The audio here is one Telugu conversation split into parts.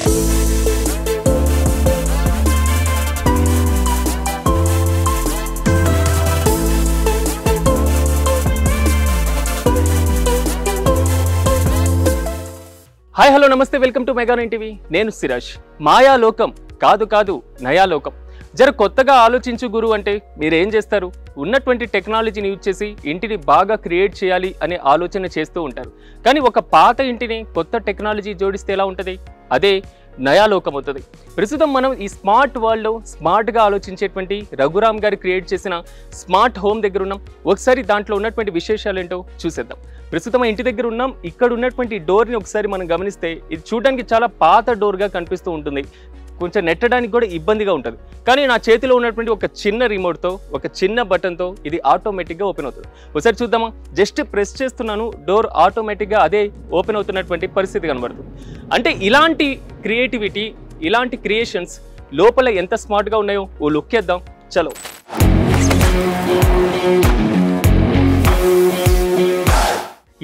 హాయ్ హలో నమస్తే వెల్కమ్ టు మెగా9 టీవీ. నేను సిరాజ్. మాయా లోకం కాదు కాదు నయా లోకం. జర కొత్తగా ఆలోచించు గురు అంటే మీరు ఏం చేస్తారు? ఉన్నటువంటి టెక్నాలజీని యూజ్ చేసి ఇంటిని బాగా క్రియేట్ చేయాలి అనే ఆలోచన చేస్తూ ఉంటారు. కానీ ఒక పాత ఇంటిని కొత్త టెక్నాలజీ జోడిస్తే ఎలా ఉంటుంది? అదే నయా లోకం అవుతుంది. ప్రస్తుతం మనం ఈ స్మార్ట్ వరల్డ్లో స్మార్ట్గా ఆలోచించేటువంటి రఘురామ్ గారు క్రియేట్ చేసిన స్మార్ట్ హోమ్ దగ్గర ఉన్నాం. ఒకసారి దాంట్లో ఉన్నటువంటి విశేషాలు ఏంటో చూసేద్దాం. ప్రస్తుతం ఇంటి దగ్గర ఉన్నాం. ఇక్కడ ఉన్నటువంటి డోర్ని ఒకసారి మనం గమనిస్తే ఇది చూడడానికి చాలా పాత డోర్గా కనిపిస్తూ ఉంటుంది. కొంచెం నెట్టడానికి కూడా ఇబ్బందిగా ఉంటుంది. కానీ నా చేతిలో ఉన్నటువంటి ఒక చిన్న రిమోట్తో, ఒక చిన్న బటన్తో ఇది ఆటోమేటిక్గా ఓపెన్ అవుతుంది. ఒకసారి చూద్దామా? జస్ట్ ప్రెస్ చేస్తున్నాను, డోర్ ఆటోమేటిక్గా అదే ఓపెన్ అవుతున్నటువంటి పరిస్థితి కనబడుతుంది. అంటే ఇలాంటి క్రియేటివిటీ, ఇలాంటి క్రియేషన్స్ లోపల ఎంత స్మార్ట్గా ఉన్నాయో ఓ లుక్ చేద్దాం. చలో.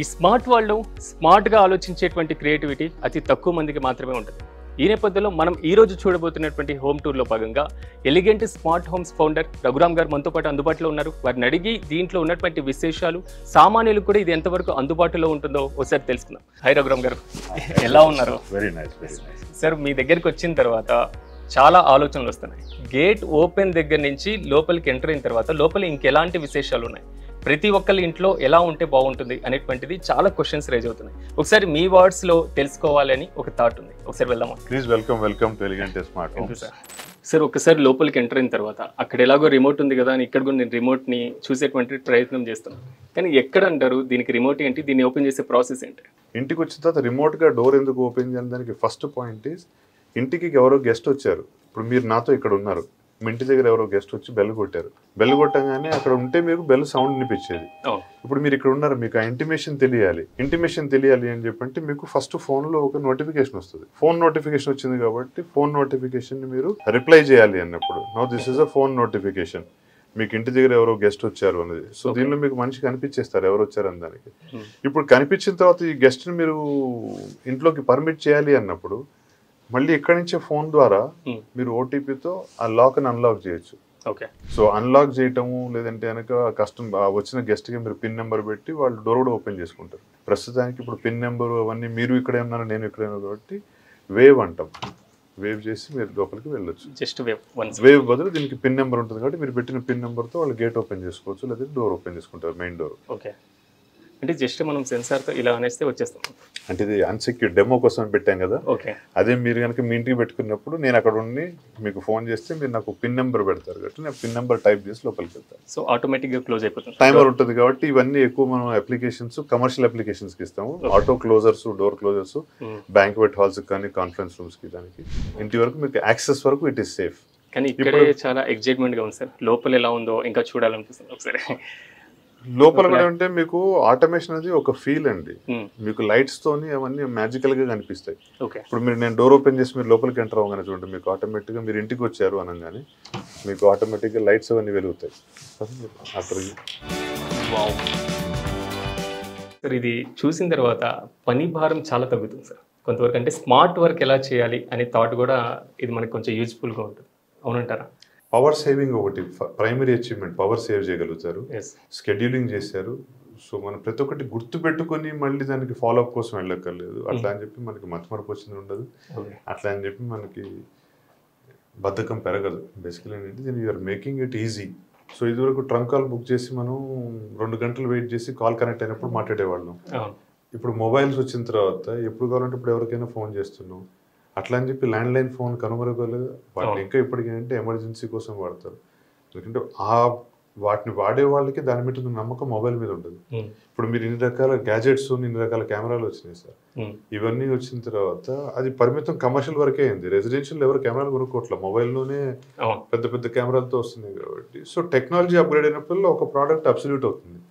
ఈ స్మార్ట్ వరల్డ్లో స్మార్ట్గా ఆలోచించేటువంటి క్రియేటివిటీ అతి తక్కువ మందికి మాత్రమే ఉంటుంది. ఈ నేపథ్యంలో మనం ఈరోజు చూడబోతున్నటువంటి హోమ్ టూర్లో భాగంగా elegant smart homes founder Raghuram గారు మనతో పాటు అందుబాటులో ఉన్నారు. వారిని అడిగి దీంట్లో ఉన్నటువంటి విశేషాలు, సామాన్యులకు కూడా ఇది ఎంతవరకు అందుబాటులో ఉంటుందో ఒకసారి తెలుసుకుందాం. హాయ్ రఘురామ్ గారు, ఎలా ఉన్నారు? Very nice, very nice. Sir, మీ దగ్గరికి వచ్చిన తర్వాత చాలా ఆలోచనలు వస్తున్నాయి. గేట్ ఓపెన్ దగ్గర నుంచి లోపలికి ఎంటర్ అయిన తర్వాత లోపల ఇంకెలాంటి విశేషాలు ఉన్నాయి, ప్రతి ఒక్కళ్ళ ఇంట్లో ఎలా ఉంటే బాగుంటుంది అనేటువంటిది చాలా క్వశ్చన్స్ రేజ్ అవుతున్నాయి. ఒకసారి మీ వర్డ్స్ లో తెలుసుకోవాలని ఒక థాట్ ఉంది. ఒకసారి వెళ్దామా? Please welcome to elegant smart homes. Sir, ఒకసారి లోపలికి ఎంటర్ అయిన తర్వాత అక్కడ ఎలాగో రిమోట్ ఉంది కదా అని ఇక్కడ కూడా నేను రిమోట్ ని చూసేటువంటి ప్రయత్నం చేస్తున్నాను. కానీ ఎక్కడ అంటారు దీనికి రిమోట్ ఏంటి, దీన్ని ఓపెన్ చేసే ప్రాసెస్ ఏంటి? ఇంటికి వచ్చిన తర్వాత రిమోట్ గా డోర్ ఎందుకు ఓపెన్ చేయాలి? దానికి ఫస్ట్ పాయింట్ ఈస్, ఇంటికి ఎవరో గెస్ట్ వచ్చారు. ఇప్పుడు మీరు నాతో ఇక్కడ ఉన్నారు, మీ ఇంటి దగ్గర ఎవరో గెస్ట్ వచ్చి బెల్ కొట్టారు. బెల్ కొట్టగానే అక్కడ ఉంటే మీకు బెల్ సౌండ్ వినిపించేది. ఇప్పుడు మీరు ఇక్కడ ఉన్నారు, మీకు ఆ ఇంటిమేషన్ తెలియాలి అని చెప్పంటే మీకు ఫస్ట్ ఫోన్ లో ఒక నోటిఫికేషన్ వస్తుంది. ఫోన్ నోటిఫికేషన్ వచ్చింది కాబట్టి ఫోన్ నోటిఫికేషన్ ని మీరు రిప్లై చేయాలి అన్నప్పుడు now this is a phone notification. మీకు ఇంటి దగ్గర ఎవరో గెస్ట్ వచ్చారు అనేది. సో దీనిలో మీకు మనిషి కనిపించేస్తారు ఎవరు వచ్చారని దానికి. ఇప్పుడు కనిపించిన తర్వాత ఈ గెస్ట్ ని మీరు ఇంట్లోకి పర్మిట్ చేయాలి అన్నప్పుడు మళ్ళీ ఇక్కడి నుంచే ఫోన్ ద్వారా మీరు ఓటీపీతో ఆ లాక్ ని అన్లాక్ చేయొచ్చు. సో అన్లాక్ చేయటము, లేదంటే కనుక వచ్చిన గెస్ట్ కి మీరు పిన్ నెంబర్ పెట్టి వాళ్ళు డోర్ కూడా ఓపెన్ చేసుకుంటారు. ప్రస్తుతానికి ఇప్పుడు పిన్ నెంబర్ అవన్నీ మీరు ఇక్కడే ఉన్నారు, నేను ఇక్కడే ఉన్నాను కాబట్టి వేవ్ అంటాం. వేవ్ చేసి మీరు లోపలికి వెళ్ళొచ్చు. జస్ట్ వేవ్ బదులు దీనికి పిన్ నెంబర్ ఉంటుంది కాబట్టి మీరు పెట్టిన పిన్ నెంబర్తో వాళ్ళు గేట్ ఓపెన్ చేసుకోవచ్చు, లేదా డోర్ ఓపెన్ చేసుకుంటారు, మెయిన్ డోర్. ఓకే, అంటే జస్ట్ మనం సెన్సార్తో ఇలా అనేస్తే వచ్చేస్తాం. అంటే ఇది అన్సెక్యూర్ డెమో కోసం పెట్టాం కదా. ఓకే, అదే మీరు కనుక మీ ఇంటికి పెట్టుకున్నప్పుడు నేను అక్కడ ఉండి మీకు ఫోన్ చేస్తే మీరు నాకు పిన్ నెంబర్ పెడతారు కాబట్టి నేను పిన్ నెంబర్ టైప్ చేసి లోపలికి వెళ్తాను. సో ఆటోమేటిక్గా క్లోజ్ అయిపోతుంది. టైమర్ ఉంటుంది కాబట్టి ఇవన్నీ ఎక్కువ మనం అప్లికేషన్స్, కమర్షియల్ అప్లికేషన్స్ కి ఇస్తాము. Auto closures, door closures, banquet halls కానీ కాన్ఫరెన్స్ రూమ్స్ కి, దానికి ఇంటి వరకు మీకు యాక్సెస్ వరకు ఇట్ ఈస్ సేఫ్. కానీ ఇక్కడే చాలా ఎక్సైట్మెంట్ గా ఉంది సార్. లోపల ఎలా ఉందో ఇంకా చూడాలనిపిస్తుంది ఒకసారి. లోపల కూడా అంటే మీకు ఆటోమేషన్ అనేది ఒక ఫీల్ అండి. మీకు లైట్స్ తోని అవన్నీ మ్యాజికల్ గా కనిపిస్తాయి. ఇప్పుడు మీరు నేను డోర్ ఓపెన్ చేసి మీరు లోపలికి ఎంటర్ అవ్వగానే చూడండి, మీకు ఆటోమేటిక్ గా మీరు ఇంటికి వచ్చారు అనగానే మీకు ఆటోమేటిక్ గా లైట్స్ అవన్నీ వెలుగుతాయి. సార్, ఇది చూసిన తర్వాత పని భారం చాలా తగ్గుతుంది సార్ కొంతవరకు. అంటే స్మార్ట్ వర్క్ ఎలా చేయాలి అనే థాట్ కూడా ఇది మనకి కొంచెం యూజ్ఫుల్ గా ఉంటుంది. అవునంటారా? పవర్ సేవింగ్ ఒకటి ప్రైమరీ అచీవ్మెంట్. పవర్ సేవ్ చేయగలుగుతారు, స్కెడ్యూలింగ్ చేశారు. సో మనం ప్రతి ఒక్కటి గుర్తు పెట్టుకొని మళ్ళీ దానికి ఫాలో అప్ కోసం వెళ్ళక్కర్లేదు. అట్లా అని చెప్పి మనకి మతమరపు వచ్చింది ఉండదు. అట్లా అని చెప్పి మనకి బద్ధకం పెరగదు. బేసికలీ ఏంటంటే దీన్ని you're making it easy. So ఇదివరకు ట్రంక్ కాల్ బుక్ చేసి మనం 2 గంటలు వెయిట్ చేసి కాల్ కనెక్ట్ అయినప్పుడు మాట్లాడేవాళ్ళం. ఇప్పుడు మొబైల్స్ వచ్చిన తర్వాత ఎప్పుడు కావాలంటే ఇప్పుడు ఎవరికైనా ఫోన్ చేస్తున్నాం. అట్లా అని చెప్పి ల్యాండ్ లైన్ ఫోన్ కనుమరుగలేదు. వాటిని ఇంకా ఇప్పటికేంటే ఎమర్జెన్సీ కోసం వాడతారు. ఎందుకంటే వాటిని వాడే వాళ్ళకి దాని మీద నమ్మకం మొబైల్ మీద ఉంటుంది. ఇప్పుడు మీరు ఇన్ని రకాల గ్యాజెట్స్, ఇన్ని రకాల కెమెరాలు వచ్చినాయి సార్. ఇవన్నీ వచ్చిన తర్వాత అది పరిమితం కమర్షియల్ వరకే అయింది. రెసిడెన్షియల్ ఎవరు కెమెరాలు కొనుక్కోవట్ల, మొబైల్లోనే పెద్ద పెద్ద కెమెరాలతో వస్తున్నాయి కాబట్టి. సో టెక్నాలజీ అప్గ్రేడ్ అయినప్పుడు ఒక ప్రోడక్ట్ అబ్సల్యూట్ అవుతుంది.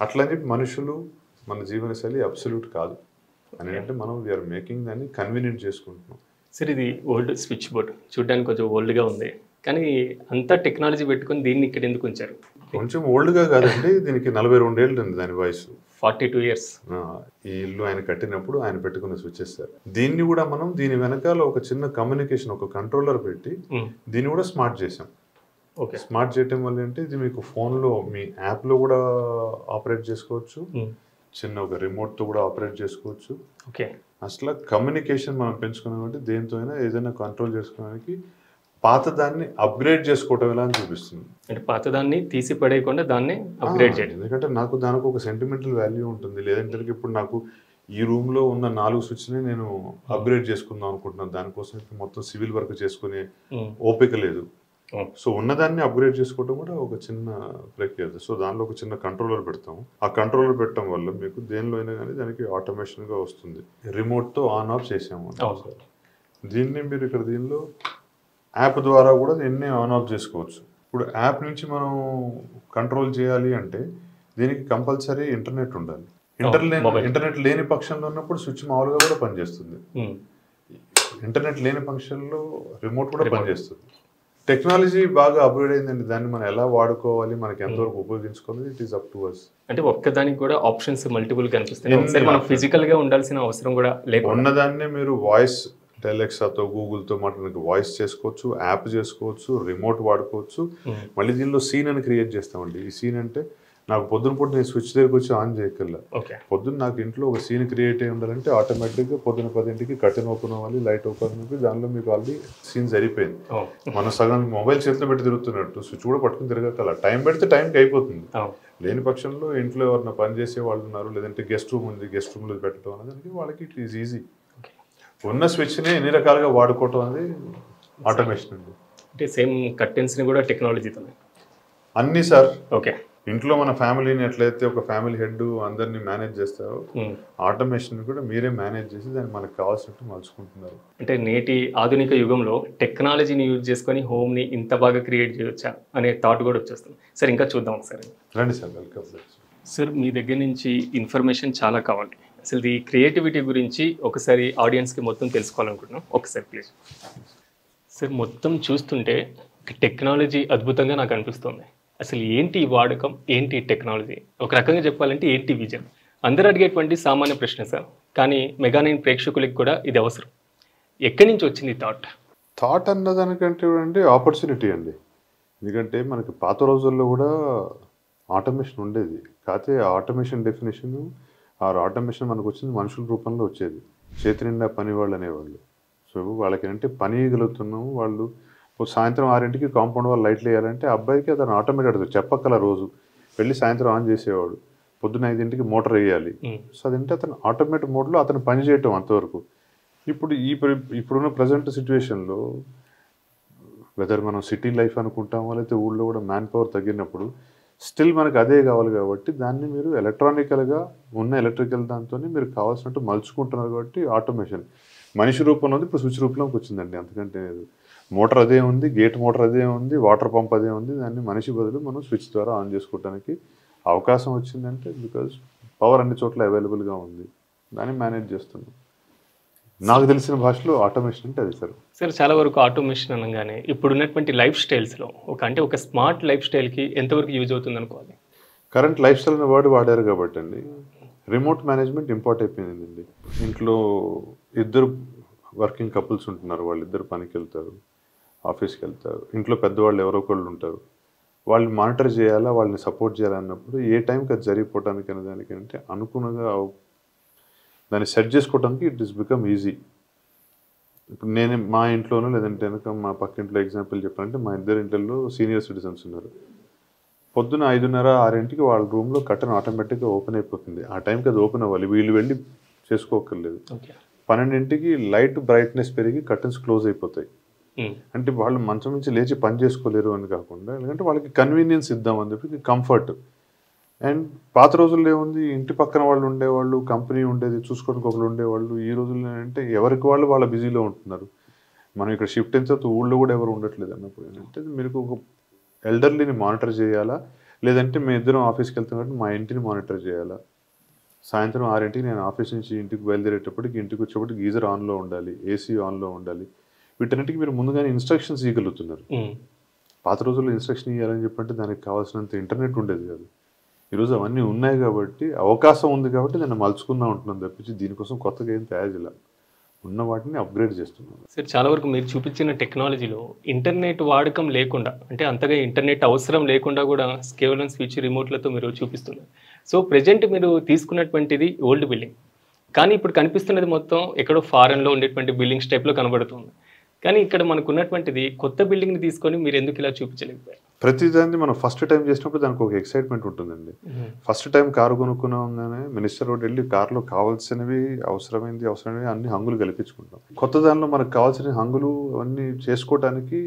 అట్లా అని చెప్పి మనుషులు, మన జీవనశైలి అబ్సల్యూట్ కాదు అని అంటే మనం వీఆర్ మేకింగ్ దాన్ని కన్వీనియంట్ చేసుకుంటున్నాం. సార్, ఇది ఓల్డ్ స్విచ్ బోర్డ్ చూడడానికి కొంచెం ఓల్డ్గా ఉంది, కానీ అంతా టెక్నాలజీ పెట్టుకుని దీన్ని ఇక్కడ ఎందుకు ఉంచారు? కొంచెం ఓల్డ్గా కాదండి, దీనికి 42 ఏళ్ళు ఉంది దాని వయసు. 42 years. ఈ ఇల్లు ఆయన కట్టినప్పుడు ఆయన పెట్టుకున్న స్విచ్చెస్ సార్. దీన్ని కూడా మనం దీని వెనకాల ఒక చిన్న కమ్యూనికేషన్, ఒక కంట్రోలర్ పెట్టి దీన్ని కూడా స్మార్ట్ చేసాం. స్మార్ట్ చేయటం వల్ల అంటే ఇది మీకు ఫోన్లో మీ యాప్లో కూడా ఆపరేట్ చేసుకోవచ్చు, చిన్న ఒక రిమోట్తో కూడా ఆపరేట్ చేసుకోవచ్చు. అసలు కమ్యూనికేషన్ మనం పెంచుకున్నామంటే దేంతో అయినా ఏదైనా కంట్రోల్ చేసుకోవడానికి పాతదాన్ని అప్గ్రేడ్ చేసుకోవటం ఎలా అని చూపిస్తుంది. అంటే పాతదాన్ని తీసి పడేయకుండా దాన్ని అప్గ్రేడ్ చేయండి. ఎందుకంటే నాకు దానికి ఒక సెంటిమెంటల్ వాల్యూ ఉంటుంది. లేదంటే ఇప్పుడు నాకు ఈ రూమ్లో ఉన్న 4 స్విచ్ని నేను అప్గ్రేడ్ చేసుకుందాం అనుకుంటున్నాను. దానికోసం మొత్తం సివిల్ వర్క్ చేసుకునే ఓపిక లేదు. సో ఉన్నదాన్ని అప్గ్రేడ్ చేసుకోవడం కూడా ఒక చిన్న ప్రక్రియ. సో దానిలో ఒక చిన్న కంట్రోలర్ పెడతాము. ఆ కంట్రోలర్ పెట్టడం వల్ల మీకు దేనిలో అయినా కానీ దానికి ఆటోమేషన్గా వస్తుంది. రిమోట్తో ఆన్ ఆఫ్ చేసాము. దీన్ని మీరు ఇక్కడ దీనిలో యాప్ ద్వారా కూడా దీన్ని ఆన్ ఆఫ్ చేసుకోవచ్చు. ఇప్పుడు యాప్ నుంచి మనం కంట్రోల్ చేయాలి అంటే దీనికి కంపల్సరీ ఇంటర్నెట్ ఉండాలి. ఇంటర్నెట్ లేని పక్షంలో ఉన్నప్పుడు స్విచ్ మామూలుగా కూడా పనిచేస్తుంది. ఇంటర్నెట్ లేని పక్షంలో రిమోట్ కూడా పనిచేస్తుంది. టెక్నాలజీ బాగా అప్గ్రేడ్ అయిందండి. దాన్ని మనం ఎలా వాడుకోవాలి, మనకి ఎంతవరకు ఉపయోగించుకోవాలి, it is up to us. అంటే ఒక్కదానికి కూడా ఆప్షన్స్ మల్టిపుల్ కనిపిస్తాయి. మనం ఫిజికల్ గా ఉండాల్సిన అవసరం కూడా లేకుండా ఉన్నదాన్నే మీరు వాయిస్ అలెక్సాతో గూగుల్తో మాట్లాడడానికి వాయిస్ చేసుకోవచ్చు, యాప్ చేసుకోవచ్చు, రిమోట్ వాడుకోవచ్చు. మళ్ళీ దీనిలో సీన్ అని క్రియేట్ చేస్తామండి. ఈ సీన్ అంటే నాకు పొద్దున పూట నేను స్విచ్ దగ్గరికి వచ్చి ఆన్ చేయగల. పొద్దున్న నాకు ఇంట్లో ఒక సీన్ క్రియేట్ అయ్యి ఉండాలంటే ఆటోమేటిక్గా పొద్దున 10కి కర్టెన్ ఓపెన్ అవ్వాలి, లైట్ ఓపెన్ అవ్వాలి. దానిలో మీకు ఆల్రెడీ సీన్ సరిపోయింది. మన సగం మొబైల్ చేతిలో పెట్టి తిరుగుతున్నట్టు స్విచ్ కూడా పట్టుకుని తిరగల. టైం పెడితే టైంకి అయిపోతుంది. లేని పక్షంలో ఇంట్లో ఎవరైనా పని చేసే వాళ్ళు ఉన్నారు, లేదంటే గెస్ట్ రూమ్ ఉంది, గెస్ట్ రూమ్లో పెట్టడం అనేది వాళ్ళకి ఇట్ ఈజ్ ఈజీ. ఉన్న స్విచ్ని ఎన్ని రకాలుగా వాడుకోవటం అనేది ఆటోమేషన్ అండి. అంటే సేమ్ కర్టెన్స్ని కూడా టెక్నాలజీతో అన్నీ సార్. ఓకే. ఇంట్లో మన ఫ్యామిలీని ఎట్లయితే ఒక ఫ్యామిలీ హెడ్ అందరినీ మేనేజ్ చేస్తారో ఆటోమేషన్ కూడా మీరే మేనేజ్ చేసి దాన్ని మనకు కావాల్సినట్టు మలుచుకుంటున్నారు. అంటే నేటి ఆధునిక యుగంలో టెక్నాలజీని యూజ్ చేసుకొని హోమ్ని ఇంత బాగా క్రియేట్ చేయొచ్చా అనే థాట్ కూడా వచ్చేస్తుంది. సార్ ఇంకా చూద్దాం ఒకసారి. రండి సార్, వెల్కమ్ సార్. మీ దగ్గర నుంచి ఇన్ఫర్మేషన్ చాలా కావాలి. అసలు ఈ క్రియేటివిటీ గురించి ఒకసారి ఆడియన్స్కి మొత్తం తెలుసుకోవాలనుకుంటున్నాం. ఒకసారి ప్లీజ్ సార్. మొత్తం చూస్తుంటే టెక్నాలజీ అద్భుతంగా నాకు అనిపిస్తుంది. అసలు ఏంటి వాడకం, ఏంటి టెక్నాలజీ, ఒక రకంగా చెప్పాలంటే ఏంటి విజన్? అందరూ అడిగేటువంటి సామాన్య ప్రశ్న సార్. కానీ మెగా9 ప్రేక్షకులకి కూడా ఇది అవసరం. ఎక్కడి నుంచి వచ్చింది థాట్ అన్నదానికంటే అండి ఆపర్చునిటీ అండి. ఎందుకంటే మనకి పాత రోజుల్లో కూడా ఆటోమేషన్ ఉండేది. కాకపోతే ఆటోమేషన్ డెఫినేషన్ ఆటోమేషన్ మనకు వచ్చింది మనుషుల రూపంలో వచ్చేది. చేతి నిండా పని వాళ్ళు అనేవాళ్ళు. సో వాళ్ళకి అంటే పని గలుగుతున్నాము. వాళ్ళు సాయంత్రం 6కి కాంపౌండ్ వాళ్ళు లైట్లు వేయాలంటే అబ్బాయికి అతను ఆటోమేటెడ్ చెప్పక్కల రోజు వెళ్ళి సాయంత్రం ఆన్ చేసేవాడు. పొద్దున్న 5కి మోటార్ వేయాలి. సో అదంటే అతను ఆటోమేటిక్ మోడ్లో అతను పని చేయటం అంతవరకు. ఇప్పుడున్న ప్రజెంట్ సిచ్యువేషన్లో వెదర్ మనం సిటీ లైఫ్ అనుకుంటామో లేకపోతే ఊళ్ళో కూడా మ్యాన్ పవర్ తగ్గినప్పుడు స్టిల్ మనకు అదే కావాలి. కాబట్టి దాన్ని మీరు ఎలక్ట్రానికల్గా ఉన్న ఎలక్ట్రికల్ దాంతో మీరు కావాల్సినట్టు మలుచుకుంటున్నారు. కాబట్టి ఆటోమేషన్ మనిషి రూపంలో ఉంది, ఇప్పుడు స్విచ్ రూపంలోకి వచ్చిందండి. అంతకంటే మోటార్ అదే ఉంది, గేట్ మోటార్ అదే ఉంది, వాటర్ పంప్ అదే ఉంది. దాన్ని మనిషి బదులు మనం స్విచ్ ద్వారా ఆన్ చేసుకోవడానికి అవకాశం వచ్చిందంటే బికాజ్ పవర్ అన్ని చోట్ల అవైలబుల్గా ఉంది. దాన్ని మేనేజ్ చేస్తున్నాం. నాకు తెలిసిన భాషలో ఆటోమేషన్ అంటే అది సార్. సార్ చాలా వరకు ఆటోమేషన్ అనగానే ఇప్పుడున్నటువంటి లైఫ్ స్టైల్స్లో ఒక స్మార్ట్ లైఫ్ స్టైల్కి ఎంతవరకు యూజ్ అవుతుంది అనుకోవాలి? కరెంట్ లైఫ్ స్టైల్ అనే వర్డ్ వాడారు కాబట్టి అండి రిమోట్ మేనేజ్మెంట్ ఇంపార్ట్ అయిపోయిందండి. ఇంట్లో ఇద్దరు వర్కింగ్ కపుల్స్ ఉంటున్నారు, వాళ్ళిద్దరు పనికి వెళ్తారు, ఆఫీస్కి వెళ్తారు. ఇంట్లో పెద్దవాళ్ళు ఎవరో ఒకళ్ళు ఉంటారు. వాళ్ళని మానిటర్ చేయాలా, వాళ్ళని సపోర్ట్ చేయాలన్నప్పుడు ఏ టైంకి అది జరిగిపోవటానికి అనే దానికంటే అనుకున్నగా దాన్ని సెట్ చేసుకోవడానికి ఇట్ ఈస్ బికమ్ ఈజీ. ఇప్పుడు నేను మా ఇంట్లోనూ లేదంటే కనుక మా పక్కింట్లో ఎగ్జాంపుల్ చెప్పాలంటే మా ఇద్దరు ఇంట్లో సీనియర్ సిటిజన్స్ ఉన్నారు. పొద్దున 5:30, 6కి వాళ్ళ రూమ్లో కర్టెన్ ఆటోమేటిక్గా ఓపెన్ అయిపోతుంది. ఆ టైంకి అది ఓపెన్ అవ్వాలి, వీళ్ళు వెళ్ళి చేసుకోకర్లేదు. 12కి లైట్ బ్రైట్నెస్ పెరిగి కర్టెన్స్ క్లోజ్ అయిపోతాయి. అంటే వాళ్ళు మంచం నుంచి లేచి పని చేసుకోలేరు అని కాకుండా ఎందుకంటే వాళ్ళకి కన్వీనియన్స్ ఇద్దామని చెప్పి కంఫర్ట్. అండ్ పాత రోజుల్లో ఏముంది, ఇంటి పక్కన వాళ్ళు ఉండేవాళ్ళు, కంపెనీ ఉండేది, చూసుకోవడానికి ఒకళ్ళు ఉండేవాళ్ళు. ఈ రోజుల్లో అంటే ఎవరికి వాళ్ళు వాళ్ళ బిజీలో ఉంటున్నారు. మనం ఇక్కడ షిఫ్ట్ అయిన తర్వాత ఊళ్ళో కూడా ఎవరు ఉండట్లేదు అన్నప్పుడు ఏంటంటే మీరు ఒక ఎల్డర్లీని మానిటర్ చేయాలా, లేదంటే మేము ఇద్దరం ఆఫీస్కి వెళ్తాం కాబట్టి మా ఇంటిని మానిటర్ చేయాలా. సాయంత్రం 6కి నేను ఆఫీస్ నుంచి ఇంటికి బయలుదేరేటప్పటికి ఇంటికి వచ్చేప్పటికి గీజర్ ఆన్లో ఉండాలి, ఏసీ ఆన్లో ఉండాలి. వీటన్నిటికీ మీరు ముందుగానే ఇన్స్ట్రక్షన్స్ ఇవ్వగలుగుతున్నారు. పాత రోజుల్లో ఇన్స్ట్రక్షన్ ఇవ్వాలని చెప్పంటే దానికి కావాల్సినంత ఇంటర్నెట్ ఉండేది కాదు. ఈరోజు అవన్నీ ఉన్నాయి కాబట్టి, అవకాశం ఉంది కాబట్టి నేను మలుచుకున్నా ఉంటున్నాను తప్పించి దీనికోసం కొత్తగా ఏం తయారు చేయాలి, ఉన్న వాటిని అప్గ్రేడ్ చేస్తున్నాను. సార్ చాలా వరకు మీరు చూపించిన టెక్నాలజీలో ఇంటర్నెట్ వాడకం లేకుండా, అంటే అంతగా ఇంటర్నెట్ అవసరం లేకుండా కూడా కేవలం స్విచ్ రిమోట్లతో మీరు చూపిస్తున్నారు. సో ప్రెజెంట్ మీరు తీసుకున్నటువంటిది ఓల్డ్ బిల్డింగ్, కానీ ఇప్పుడు కనిపిస్తున్నది మొత్తం ఎక్కడో ఫారెన్లో ఉండేటువంటి బిల్డింగ్స్ టైప్లో కనబడుతుంది. కానీ ఇక్కడ మనకు ఉన్నటువంటిది కొత్త బిల్డింగ్ని తీసుకొని మీరు ఎందుకు ఇలా చూపించలేకపోయారు? ప్రతిదాన్ని మనం ఫస్ట్ టైం చేసినప్పుడు దానికి ఒక ఎక్సైట్మెంట్ ఉంటుందండి. ఫస్ట్ టైం కారు కొనుక్కున్నాగానే మినిస్టర్ రోడ్ వెళ్ళి కారులో కావాల్సినవి అవసరమైనవి అన్ని హంగులు కల్పించుకుంటాం. కొత్త దానిలో మనకు కావాల్సిన హంగులు అవన్నీ చేసుకోవడానికి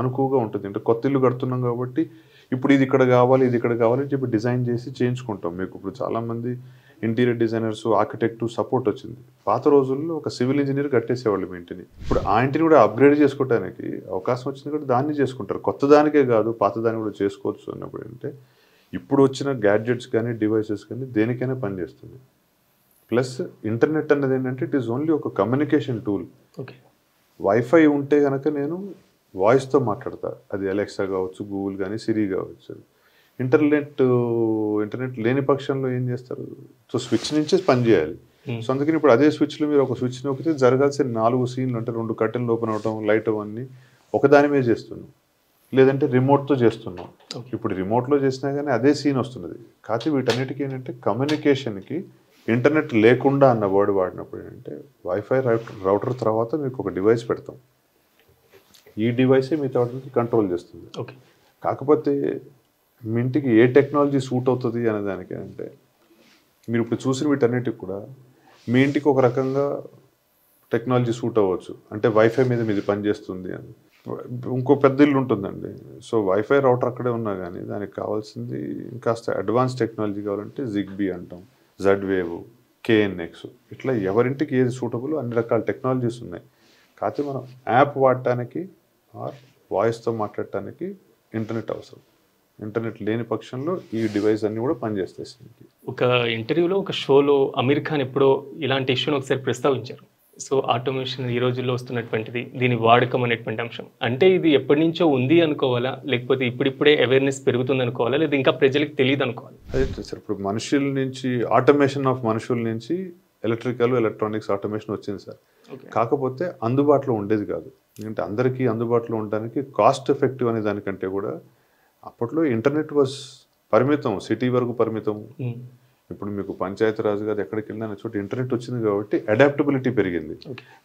అనుకువగా ఉంటుంది. అంటే కొత్త ఇల్లు కడుతున్నాం కాబట్టి ఇప్పుడు ఇది ఇక్కడ కావాలి అని చెప్పి డిజైన్ చేసి చేయించుకుంటాం. మీకు ఇప్పుడు చాలామంది ఇంటీరియర్ డిజైనర్స్, ఆర్కిటెక్ట్ సపోర్ట్ వచ్చింది. పాత రోజుల్లో ఒక సివిల్ ఇంజనీర్ కట్టేసేవాళ్ళు మీ ఇంటిని. ఇప్పుడు ఆ ఇంటిని కూడా అప్గ్రేడ్ చేసుకోవడానికి అవకాశం వచ్చింది కాబట్టి దాన్ని చేసుకుంటారు. కొత్త దానికే కాదు పాత దాన్ని కూడా చేసుకోవచ్చు అన్నప్పుడు అంటే ఇప్పుడు వచ్చిన గ్యాడ్జెట్స్ కానీ డివైసెస్ కానీ దేనికైనా పనిచేస్తుంది. ప్లస్ ఇంటర్నెట్ అన్నది ఏంటంటే ఇట్ ఈస్ ఓన్లీ ఒక కమ్యూనికేషన్ టూల్. వైఫై ఉంటే కనుక నేను వాయిస్తో మాట్లాడతా, అది అలెక్సా కావచ్చు, గూగుల్ కానీ, సిరి కావచ్చు. ఇంటర్నెట్ లేని పక్షంలో ఏం చేస్తారు? సో స్విచ్ నుంచే పని చేయాలి. సో అందుకని ఇప్పుడు అదే స్విచ్లో మీరు ఒక స్విచ్ నొక్కితే జరగాల్సిన 4 సీన్లు, అంటే 2 కర్టెన్లు ఓపెన్ అవటం, లైట్ అవన్నీ ఒకదాని మీద చేస్తున్నాం, లేదంటే రిమోట్తో చేస్తున్నాం. ఇప్పుడు రిమోట్లో చేసినా కానీ అదే సీన్ వస్తున్నది. కాకపోతే వీటన్నిటికీ ఏంటంటే కమ్యూనికేషన్కి ఇంటర్నెట్ లేకుండా అన్న వర్డ్ వాడినప్పుడు ఏంటంటే వైఫై రౌటర్ తర్వాత మీకు ఒక డివైస్ పెడతాం. ఈ డివైసే మీతో కంట్రోల్ చేస్తుంది. కాకపోతే మీ ఇంటికి ఏ టెక్నాలజీ సూట్ అవుతుంది అనే దానికి అంటే మీరు ఇప్పుడు చూసిన వీటన్నిటికి కూడా మీ ఇంటికి ఒక రకంగా టెక్నాలజీ సూట్ అవ్వచ్చు. అంటే వైఫై మీద మీది పనిచేస్తుంది అని. ఇంకో పెద్ద ఇల్లు ఉంటుందండి. సో వైఫై రౌటర్ అక్కడే ఉన్నా కానీ దానికి కావాల్సింది ఇంకాస్త అడ్వాన్స్ టెక్నాలజీ కావాలంటే జిగ్బీ అంటాం, జెడ్ వేవ్, కేఎన్ఎక్స్, ఇట్లా ఎవరింటికి ఏది సూటబుల్ అన్ని రకాల టెక్నాలజీస్ ఉన్నాయి. కాకపోతే మనం యాప్ వాడటానికి ఆర్ వాయిస్తో మాట్లాడటానికి ఇంటర్నెట్ అవసరం. ఇంటర్నెట్ లేని పక్షంలో ఈ డివైస్ అన్ని కూడా పనిచేస్తాయి. ఒక ఇంటర్వ్యూలో, ఒక షోలో అమీర్ ఖాన్ ఎప్పుడో ఇలాంటి ఇష్యూని ఒకసారి ప్రస్తావించారు. సో ఆటోమేషన్ ఈ రోజుల్లో వస్తున్నటువంటిది, దీని వాడకం అనేటువంటి అంశం, అంటే ఇది ఎప్పటి నుంచో ఉంది అనుకోవాలా, లేకపోతే ఇప్పుడిప్పుడే అవేర్నెస్ పెరుగుతుంది అనుకోవాలా, లేదా ఇంకా ప్రజలకు తెలియదు అనుకోవాలి? అదే సార్, ఇప్పుడు మనుషుల నుంచి ఆటోమేషన్ ఆఫ్ మనుషుల నుంచి ఎలక్ట్రానిక్స్ ఆటోమేషన్ వచ్చింది సార్. కాకపోతే అందుబాటులో ఉండేది కాదు. ఎందుకంటే అందరికీ అందుబాటులో ఉండడానికి కాస్ట్ ఎఫెక్టివ్ అనే దానికంటే కూడా అప్పట్లో ఇంటర్నెట్ వాజ్ పరిమితం, సిటీ వరకు పరిమితం. ఇప్పుడు మీకు పంచాయతీరాజు గారు ఎక్కడికి వెళ్ళిన చోట ఇంటర్నెట్ వచ్చింది కాబట్టి అడాప్టబిలిటీ పెరిగింది.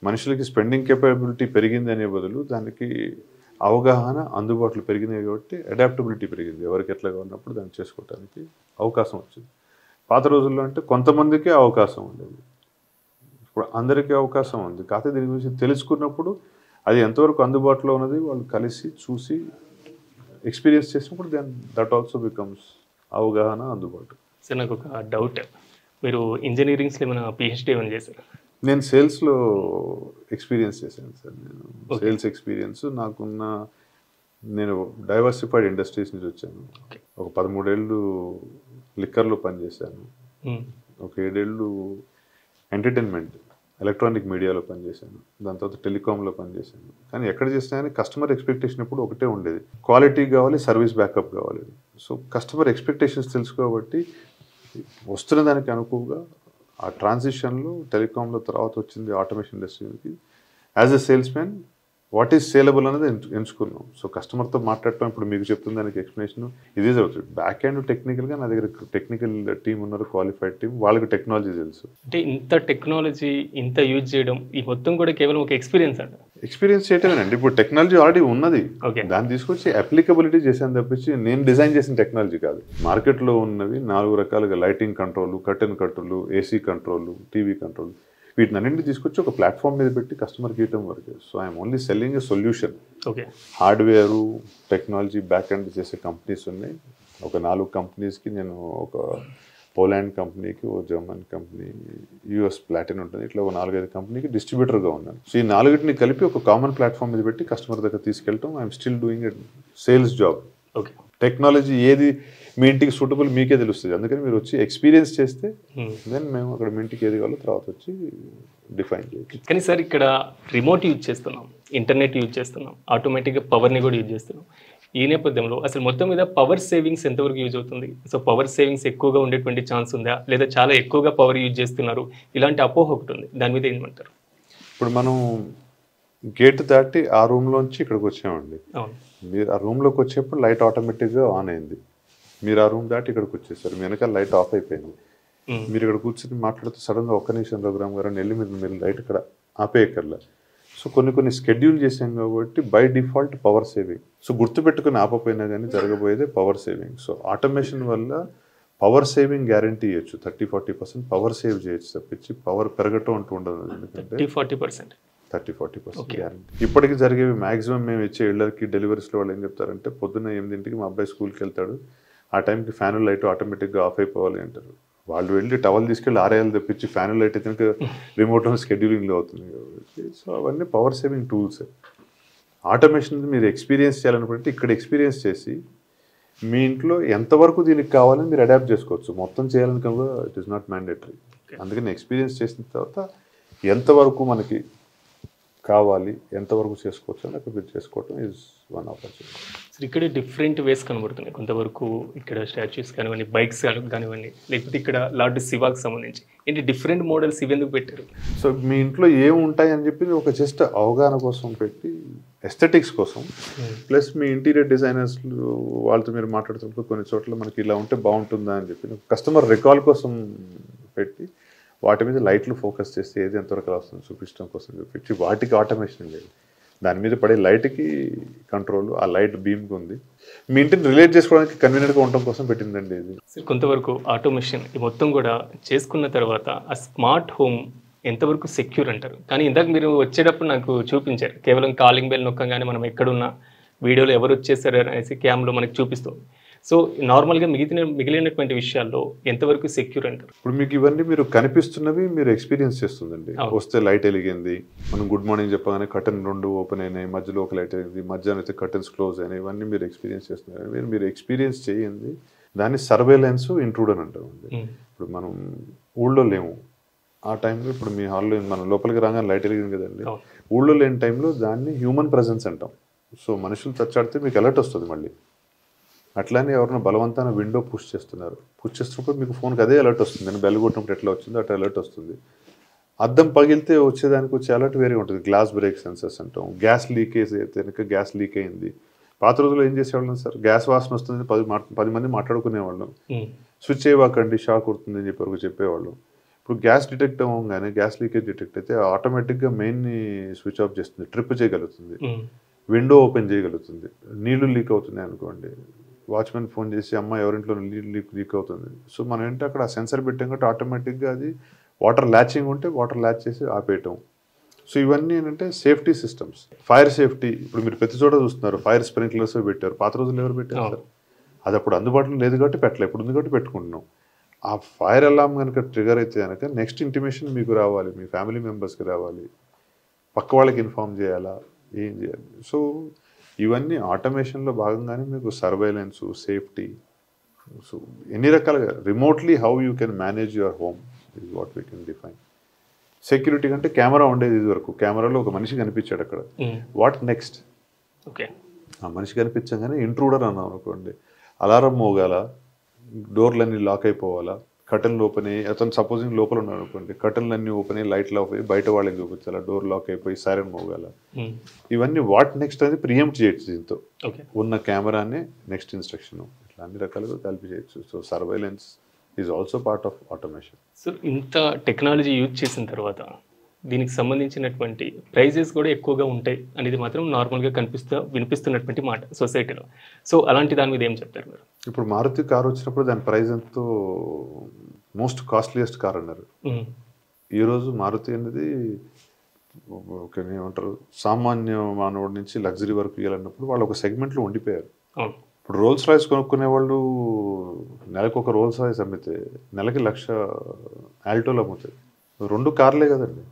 మనుషులకి స్పెండింగ్ కెపాబిలిటీ పెరిగింది అనే బదులు దానికి అవగాహన, అందుబాటులో పెరిగింది కాబట్టి అడాప్టబిలిటీ పెరిగింది. ఎవరికి ఎట్లా ఉన్నప్పుడు దాన్ని చేసుకోవడానికి అవకాశం వచ్చింది. పాత రోజుల్లో అంటే కొంతమందికే అవకాశం ఉండేది, ఇప్పుడు అందరికీ అవకాశం ఉంది. కాకపోతే దీని గురించి తెలుసుకున్నప్పుడు అది ఎంతవరకు అందుబాటులో ఉన్నది వాళ్ళు కలిసి చూసి ఎక్స్పీరియన్స్ చేసినప్పుడు దట్ ఆల్సో బికమ్స్ అవగాహన, అందుబాటు. సార్ నాకు ఒక డౌట్, మీరు ఇంజనీరింగ్స్లో ఏమైనా పిహెచ్డీ ఏమైనా చేశారు? నేను సేల్స్లో ఎక్స్పీరియన్స్ చేశాను సార్. నేను సేల్స్ ఎక్స్పీరియన్స్ నేను డైవర్సిఫైడ్ ఇండస్ట్రీస్ నుంచి వచ్చాను. ఒక 13 ఏళ్ళు లిక్కర్లో పనిచేశాను, ఒక 7 ఏళ్ళు ఎంటర్టైన్మెంట్ ఎలక్ట్రానిక్ మీడియాలో పనిచేశాను, దాని తర్వాత టెలికాంలో పనిచేశాను. కానీ ఎక్కడ చేసినా కానీ కస్టమర్ ఎక్స్పెక్టేషన్ ఎప్పుడు ఒకటే ఉండేది, క్వాలిటీ కావాలి, సర్వీస్ బ్యాకప్ కావాలి. సో కస్టమర్ ఎక్స్పెక్టేషన్స్ తెలుసు కాబట్టి వస్తున్న దానికి అనుకువగా ఆ ట్రాన్సిషన్లో టెలికాంలో తర్వాత వచ్చింది ఆటోమేషన్ ఇండస్ట్రీకి. As a sales man what is saleable అనేది ఎంచుకున్నాం. సో కస్టమర్తో మాట్లాడటం, ఇప్పుడు మీకు చెప్తున్న దానికి ఎక్స్ప్లెనేషన్ ఇదే జరుగుతుంది. బ్యాక్ హ్యాండ్ టెక్నికల్గా నా దగ్గర టెక్నికల్ టీం ఉన్నారు, క్వాలిఫైడ్ టీం, వాళ్ళకి టెక్నాలజీ తెలుసు. అంటే ఇంత టెక్నాలజీ ఇంత యూజ్ చేయడం ఈ మొత్తం కూడా కేవలం ఒక ఎక్స్పీరియన్స్ అంట. ఎక్స్పీరియన్స్ చేయటమేనండి. ఇప్పుడు టెక్నాలజీ ఆల్రెడీ ఉన్నది, దాన్ని తీసుకొచ్చి అప్లికబిలిటీ చేశాను తప్పించి నేను డిజైన్ చేసిన టెక్నాలజీ కాదు. మార్కెట్లో ఉన్నవి 4 రకాలుగా lighting control, curtain control, AC control, TV control, వీటిని అన్నింటినీ తీసుకొచ్చి ఒక ప్లాట్ఫామ్ మీద పెట్టి కస్టమర్కి ఇవ్వడం వరకు. So I'm only selling a solution. Hardware, technology back end చేసే కంపెనీస్ ఉన్నాయి. ఒక 4 కంపెనీస్కి నేను, ఒక పోలాండ్ కంపెనీకి, ఓ జర్మన్ కంపెనీ, యూఎస్ ప్లాటిన్ ఉంటుంది, ఇట్లా ఒక 4-5 కంపెనీకి డిస్ట్రిబ్యూటర్గా ఉన్నాను. సో ఈ 4టిని కలిపి ఒక కామన్ ప్లాట్ఫామ్ మీద పెట్టి కస్టమర్ దగ్గర తీసుకెళ్ళటం. I'm still doing a sales job. Technology ఏది మీ ఇంటికి సూటబుల్ మీకే తెలుస్తుంది. అందుకని మీరు వచ్చి ఎక్స్పీరియన్స్ చేస్తే దెన్ మేము అక్కడ మీ ఇంటికి ఏది కావాలో తర్వాత వచ్చి డిఫైన్ చేయొచ్చు. కానీ సార్ ఇక్కడ రిమోట్ యూజ్ చేస్తున్నాం, ఇంటర్నెట్ యూజ్ చేస్తున్నాం, ఆటోమేటిక్గా పవర్ని కూడా యూజ్ చేస్తున్నాం. ఈ నేపథ్యంలో అసలు మొత్తం మీద పవర్ సేవింగ్స్ ఎంతవరకు యూజ్ అవుతుంది? సో పవర్ సేవింగ్స్ ఎక్కువగా ఉండేటువంటి ఛాన్స్ ఉందా, లేదా చాలా ఎక్కువగా పవర్ యూజ్ చేస్తున్నారు, ఇలాంటి అపోహ ఒకటి ఉంది, దాని మీద ఏమంటారు? ఇప్పుడు మనం గేట్ దాటి ఆ రూమ్లోంచి ఇక్కడికి వచ్చామండి. అవును. మీరు ఆ రూమ్లోకి వచ్చేప్పుడు లైట్ ఆటోమేటిక్గా ఆన్ అయింది. మీరు ఆ రూమ్ దాటి ఇక్కడికి వచ్చేసారు, మీ వెనకాల లైట్ ఆఫ్ అయిపోయింది. మీరు ఇక్కడ కూర్చొని మాట్లాడుతూ సడన్గా ఒక్క నిమిషం రఘురామ్ గారు అని వెళ్ళి మీరు లైట్ ఇక్కడ ఆపేయక్కర్లా. సో కొన్ని స్కెడ్యూల్ చేసాం కాబట్టి by default power saving. So గుర్తుపెట్టుకుని ఆపపోయినా కానీ జరగబోయేదే పవర్ సేవింగ్. సో ఆటోమేషన్ వల్ల పవర్ సేవింగ్ గ్యారంటీ ఇవ్వచ్చు. 30-40% పవర్ సేవ్ చేయొచ్చు తప్పించి పవర్ పెరగటం అంటూ ఉండదు. ఎందుకంటే 30-40% గ్యారంటీ. ఇప్పటికి జరిగేవి మ్యాక్సిమం మేము ఇచ్చే ఇళ్ళకి డెలివరీస్లో వాళ్ళు ఏం చెప్తారంటే పొద్దున్న 8ంటికి మా అబ్బాయి స్కూల్కి వెళ్తాడు, ఆ టైంకి ఫ్యాన్ లైట్ ఆటోమేటిక్గా ఆఫ్ అయిపోవాలి అంటారు. వాళ్ళు వెళ్ళి టవల్ తీసుకెళ్ళి ఆరేయాలు తెప్పించి ఫ్యాన్ లైట్ కనుక రిమోట్ స్కెడ్యూలింగ్లో అవుతుంది కాబట్టి. సో అవన్నీ పవర్ సేవింగ్ టూల్స్. ఆటోమేషన్ మీరు ఎక్స్పీరియన్స్ చేయాలనుకుంటే ఇక్కడ ఎక్స్పీరియన్స్ చేసి మీ ఇంట్లో ఎంతవరకు దీనికి కావాలని మీరు అడాప్ట్ చేసుకోవచ్చు. మొత్తం చేయాలనుకున్నా ఇట్ ఈస్ నాట్ మ్యాండేటరీ. అందుకని ఎక్స్పీరియన్స్ చేసిన తర్వాత ఎంతవరకు మనకి కావాలి, ఎంతవరకు చేసుకోవచ్చు అని అక్కడ మీరు చేసుకోవటం ఈజ్ వన్ ఆపర్చునిటీ. సో ఇక్కడ డిఫరెంట్ వేస్ కనబడుతున్నాయి. కొంతవరకు ఇక్కడ స్టాచ్యూస్ కానివ్వండి, బైక్స్ కానివ్వండి, లేకపోతే ఇక్కడ లార్డ్ శివాకి సంబంధించి ఏంటి డిఫరెంట్ మోడల్స్ ఇవెందుకు పెట్టారు? సో మీ ఇంట్లో ఏమి ఉంటాయి అని చెప్పి ఒక జస్ట్ అవగాహన కోసం పెట్టి, ఎస్థెటిక్స్ కోసం, ప్లస్ మీ ఇంటీరియర్ డిజైనర్స్ వాళ్ళతో మీరు మాట్లాడుతున్నప్పుడు కొన్ని చోట్ల మనకి ఇలా ఉంటే బాగుంటుందా అని చెప్పి కస్టమర్ రికాల్ కోసం పెట్టి వాటి మీద లైట్లు ఫోకస్ చేసి ఏది ఎంతవరకు వస్తుంది చూపించడం కోసం చూపించి వాటికి ఆటోమేషన్ చేయాలి. దాని మీద పడే లైట్కి కంట్రోల్ ఆ లైట్ బీమ్కి ఉంది. మీ ఇంటిని రిలేట్ చేసుకోవడానికి కన్వీనియంట్గా ఉండటం కోసం పెట్టిందండి ఇది. కొంతవరకు ఆటోమేషన్ ఈ మొత్తం కూడా చేసుకున్న తర్వాత ఆ స్మార్ట్ హోమ్ ఎంతవరకు సెక్యూర్ అంటారు? కానీ ఇందాక మీరు వచ్చేటప్పుడు నాకు చూపించారు, కేవలం కాలింగ్ బెల్ నొక్కగానే మనం ఎక్కడున్నా వీడియోలో ఎవరు వచ్చేసారు అనేసి క్యామ్లో మనకి చూపిస్తుంది. సో నార్మల్గా మిగిలినటువంటి విషయాల్లో ఎంతవరకు సెక్యూర్ అంటారు? ఇప్పుడు మీకు ఇవన్నీ మీరు కనిపిస్తున్నవి మీరు ఎక్స్పీరియన్స్ చేస్తుందండి. వస్తే లైట్ వెలిగింది, మనం గుడ్ మార్నింగ్ చెప్పగానే కర్టన్ 2 ఓపెన్ అయినాయి, మధ్యలో ఒక లైట్ అయింది, మధ్యాహ్నం అయితే కర్టన్స్ క్లోజ్ అయినాయి, ఇవన్నీ మీరు ఎక్స్పీరియన్స్ చేస్తున్నారు. మీరు ఎక్స్పీరియన్స్ చేయండి. దాన్ని సర్వేలెన్స్ ఇంట్రూడర్ అంటారు. ఇప్పుడు మనం ఊళ్ళో లేము ఆ టైంలో, ఇప్పుడు మీ హాల్లో మనం లోపలికి రాగానే లైట్ వెలిగింది కదండి, ఊళ్ళో లేని టైంలో దాన్ని హ్యూమన్ ప్రెజెన్స్ అంటాం. సో మనుషులు తచ్చాడితే మీకు అలర్ట్ వస్తుంది. మళ్ళీ అట్లానే ఎవరైనా బలవంతాన విండో పుష్ చేస్తున్నప్పుడు మీకు ఫోన్కి అదే అలర్ట్ వస్తుంది. నేను బెల్ కొట్టినప్పుడు ఎట్లా వచ్చిందో అట్లా అలర్ట్ వస్తుంది. అద్దం పగిలితే వచ్చేదానికి వచ్చే అలర్ట్ వేరే ఉంటుంది. గ్లాస్ బ్రేక్ సెన్సర్స్ అంటాం. గ్యాస్ లీకేజ్ అయితే కనుక గ్యాస్ లీక్ అయింది. పాత రోజుల్లో ఏం చేసేవాళ్ళం సార్, గ్యాస్ వాసన వస్తుంది 10 మంది మాట్లాడుకునేవాళ్ళం. స్విచ్ చేయవాకండి షాక్ కొడుతుంది అని చెప్పేవాళ్ళం. ఇప్పుడు గ్యాస్ డిటెక్ట్ అవ్వగానే గ్యాస్ లీకేజ్ డిటెక్ట్ అయితే ఆటోమేటిక్గా మెయిన్ని స్విచ్ ఆఫ్ చేస్తుంది, ట్రిప్ చేయగలుగుతుంది, విండో ఓపెన్ చేయగలుగుతుంది. నీళ్లు లీక్ అవుతున్నాయి అనుకోండి, వాచ్మెన్ ఫోన్ చేసి అమ్మ ఎవరింట్లో లీక్ అవుతుంది. సో మనం ఏంటంటే అక్కడ సెన్సర్ పెట్టాం కాబట్టి ఆటోమేటిక్గా అది వాటర్ ల్యాచింగ్ ఉంటే వాటర్ ల్యాచ్ చేసి ఆపేయటం. సో ఇవన్నీ ఏంటంటే సేఫ్టీ సిస్టమ్స్. ఫైర్ సేఫ్టీ ఇప్పుడు మీరు ప్రతి చోట చూస్తున్నారు, ఫైర్ స్ప్రింక్లర్స్ పెట్టారు. పాత రోజుల్లో ఎవరు పెట్టారు సార్? అది అప్పుడు అందుబాటులో లేదు కాబట్టి పెట్టలేదు, ఇప్పుడు ఉంది కాబట్టి పెట్టుకుంటున్నాం. ఆ ఫైర్ అలామ్ కనుక ట్రిగర్ అయితే కనుక నెక్స్ట్ ఇంటిమేషన్ మీకు రావాలి, మీ ఫ్యామిలీ మెంబర్స్కి రావాలి, పక్క వాళ్ళకి ఇన్ఫార్మ్ చేయాలా, ఏం చేయాలి. సో ఇవన్నీ ఆటోమేషన్లో భాగంగానే మీకు సర్వైలెన్స్, సేఫ్టీ, సో ఎన్ని రకాలుగా remotely how you can manage your home is what we can define. Security కంటే కెమెరా ఉండేది ఇది వరకు. కెమెరాలో ఒక మనిషి కనిపించాడు అక్కడ, వాట్ నెక్స్ట్? ఓకే, ఆ మనిషి కనిపించగానే ఇంట్రూడర్ అన్నాం అనుకోండి, అలారం మోగాల, డోర్లన్నీ లాక్ అయిపోవాలా, కర్టన్లు ఓపెన్ అయ్యి, అతను సపోజింగ్ లోపల ఉన్నాడు అనుకోండి, కర్టన్లన్నీ ఓపెన్ అయ్యి లైట్లు ఆఫ్ అయ్యి బయట వాళ్ళకి చూపించాలా, డోర్ లాక్ అయిపోయి సైరన్ మోగాల. ఇవన్నీ వాట్ నెక్స్ట్ అనేది ప్రియంప్ట్ చేయొచ్చు దీంతో. ఉన్న కెమెరానే నెక్స్ట్ ఇన్స్ట్రక్షన్, ఇట్లా అన్ని రకాలుగా కలిపి చేయొచ్చు. So surveillance is also part of automation. So ఇంత టెక్నాలజీ యూజ్ చేసిన తర్వాత దీనికి సంబంధించినటువంటి ప్రైజెస్ కూడా ఎక్కువగా ఉంటాయి అనేది మాత్రం నార్మల్గా వినిపిస్తున్నటువంటి మాట సొసైటీలో. సో అలాంటి దాని మీద ఏం చెప్తారు మీరు? ఇప్పుడు మారుతి కార్ వచ్చినప్పుడు దాని ప్రైస్ ఎంతో మోస్ట్ కాస్ట్లీయెస్ట్ కార్ అన్నారు. ఈరోజు మారుతి అనేది ఏమంటారు, సామాన్య మానవుడి నుంచి లగ్జరీ వరకు ఇవ్వాలన్నప్పుడు వాళ్ళు ఒక సెగ్మెంట్లో ఉండిపోయారు. ఇప్పుడు రోల్స్ రాయిస్ కొనుక్కునే వాళ్ళు నెలకు ఒక రోల్స్ రాయిస్ అమ్మితే నెలకి 1,00,000 ఆల్టోలు అమ్ముతాయి. 2 కార్లే కదండి.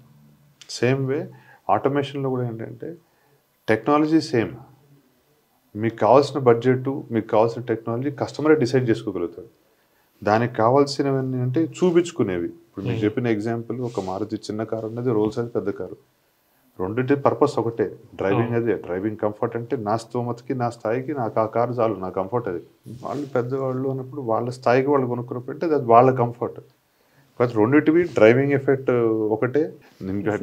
సేమ్ వే ఆటోమేషన్లో కూడా ఏంటంటే టెక్నాలజీ సేమ్, మీకు కావాల్సిన బడ్జెట్, మీకు కావాల్సిన టెక్నాలజీ కస్టమరే డిసైడ్ చేసుకోగలుగుతాడు. దానికి కావాల్సినవన్నీ అంటే చూపించుకునేవి. ఇప్పుడు మీకు చెప్పిన ఎగ్జాంపుల్ ఒక మారుతి చిన్న కారు అన్నది రోల్స్ రాయిస్ పెద్ద కారు. రెండింటి పర్పస్ ఒకటే, డ్రైవింగ్ అదే, డ్రైవింగ్ కంఫర్ట్ అంటే నా స్తోమతకి నా స్థాయికి నాకు ఆ కారు చాలు, నా కంఫర్ట్ అది. వాళ్ళు పెద్దవాళ్ళు అన్నప్పుడు వాళ్ళ స్థాయికి వాళ్ళు కొనుక్కున్నప్పుడు అది వాళ్ళ కంఫర్ట్. కాకపోతే రెండింటివి డ్రైవింగ్ ఎఫెక్ట్ ఒకటే,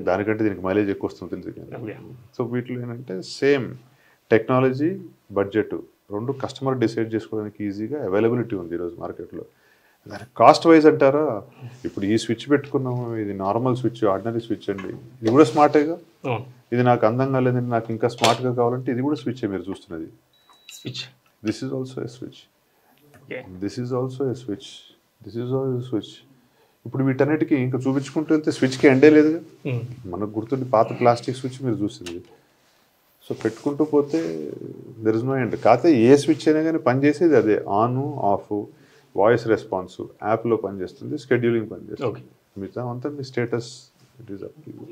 దానికంటే దీనికి మైలేజ్ ఎక్కువ వస్తుంది తెలుసు. సో వీటిలో ఏంటంటే సేమ్ టెక్నాలజీ, బడ్జెట్ రెండు కస్టమర్ డిసైడ్ చేసుకోవడానికి ఈజీగా అవైలబిలిటీ ఉంది ఈరోజు మార్కెట్లో. దానికి కాస్ట్ వైజ్ అంటారా, ఇప్పుడు ఈ స్విచ్ పెట్టుకున్నాము, ఇది నార్మల్ స్విచ్, ఆర్డినరీ స్విచ్ అండి, ఇది కూడా స్మార్టేగా. ఇది నాకు అందంగా లేదండి, నాకు ఇంకా స్మార్ట్గా కావాలంటే ఇది కూడా స్విచ్ మీరు చూస్తున్నది. Switch this is also a switch, this is also a switch, this is also switch. ఇప్పుడు వీటన్నిటికీ ఇంకా చూపించుకుంటూ వెళ్తే స్విచ్కి ఎండే లేదుగా. మనకు గుర్తుండి పాత ప్లాస్టిక్ స్విచ్ మీరు చూసింది. సో పెట్టుకుంటూ పోతే దెర్ ఇస్ నో ఎండ్. కాకపోతే ఏ స్విచ్ అయినా కానీ పనిచేసేది అదే, ఆన్ ఆఫ్, వాయిస్ రెస్పాన్స్, యాప్లో పనిచేస్తుంది, స్కెడ్యూలింగ్ పనిచేస్తుంది, మిగతా అంతా మీ status it is up to you.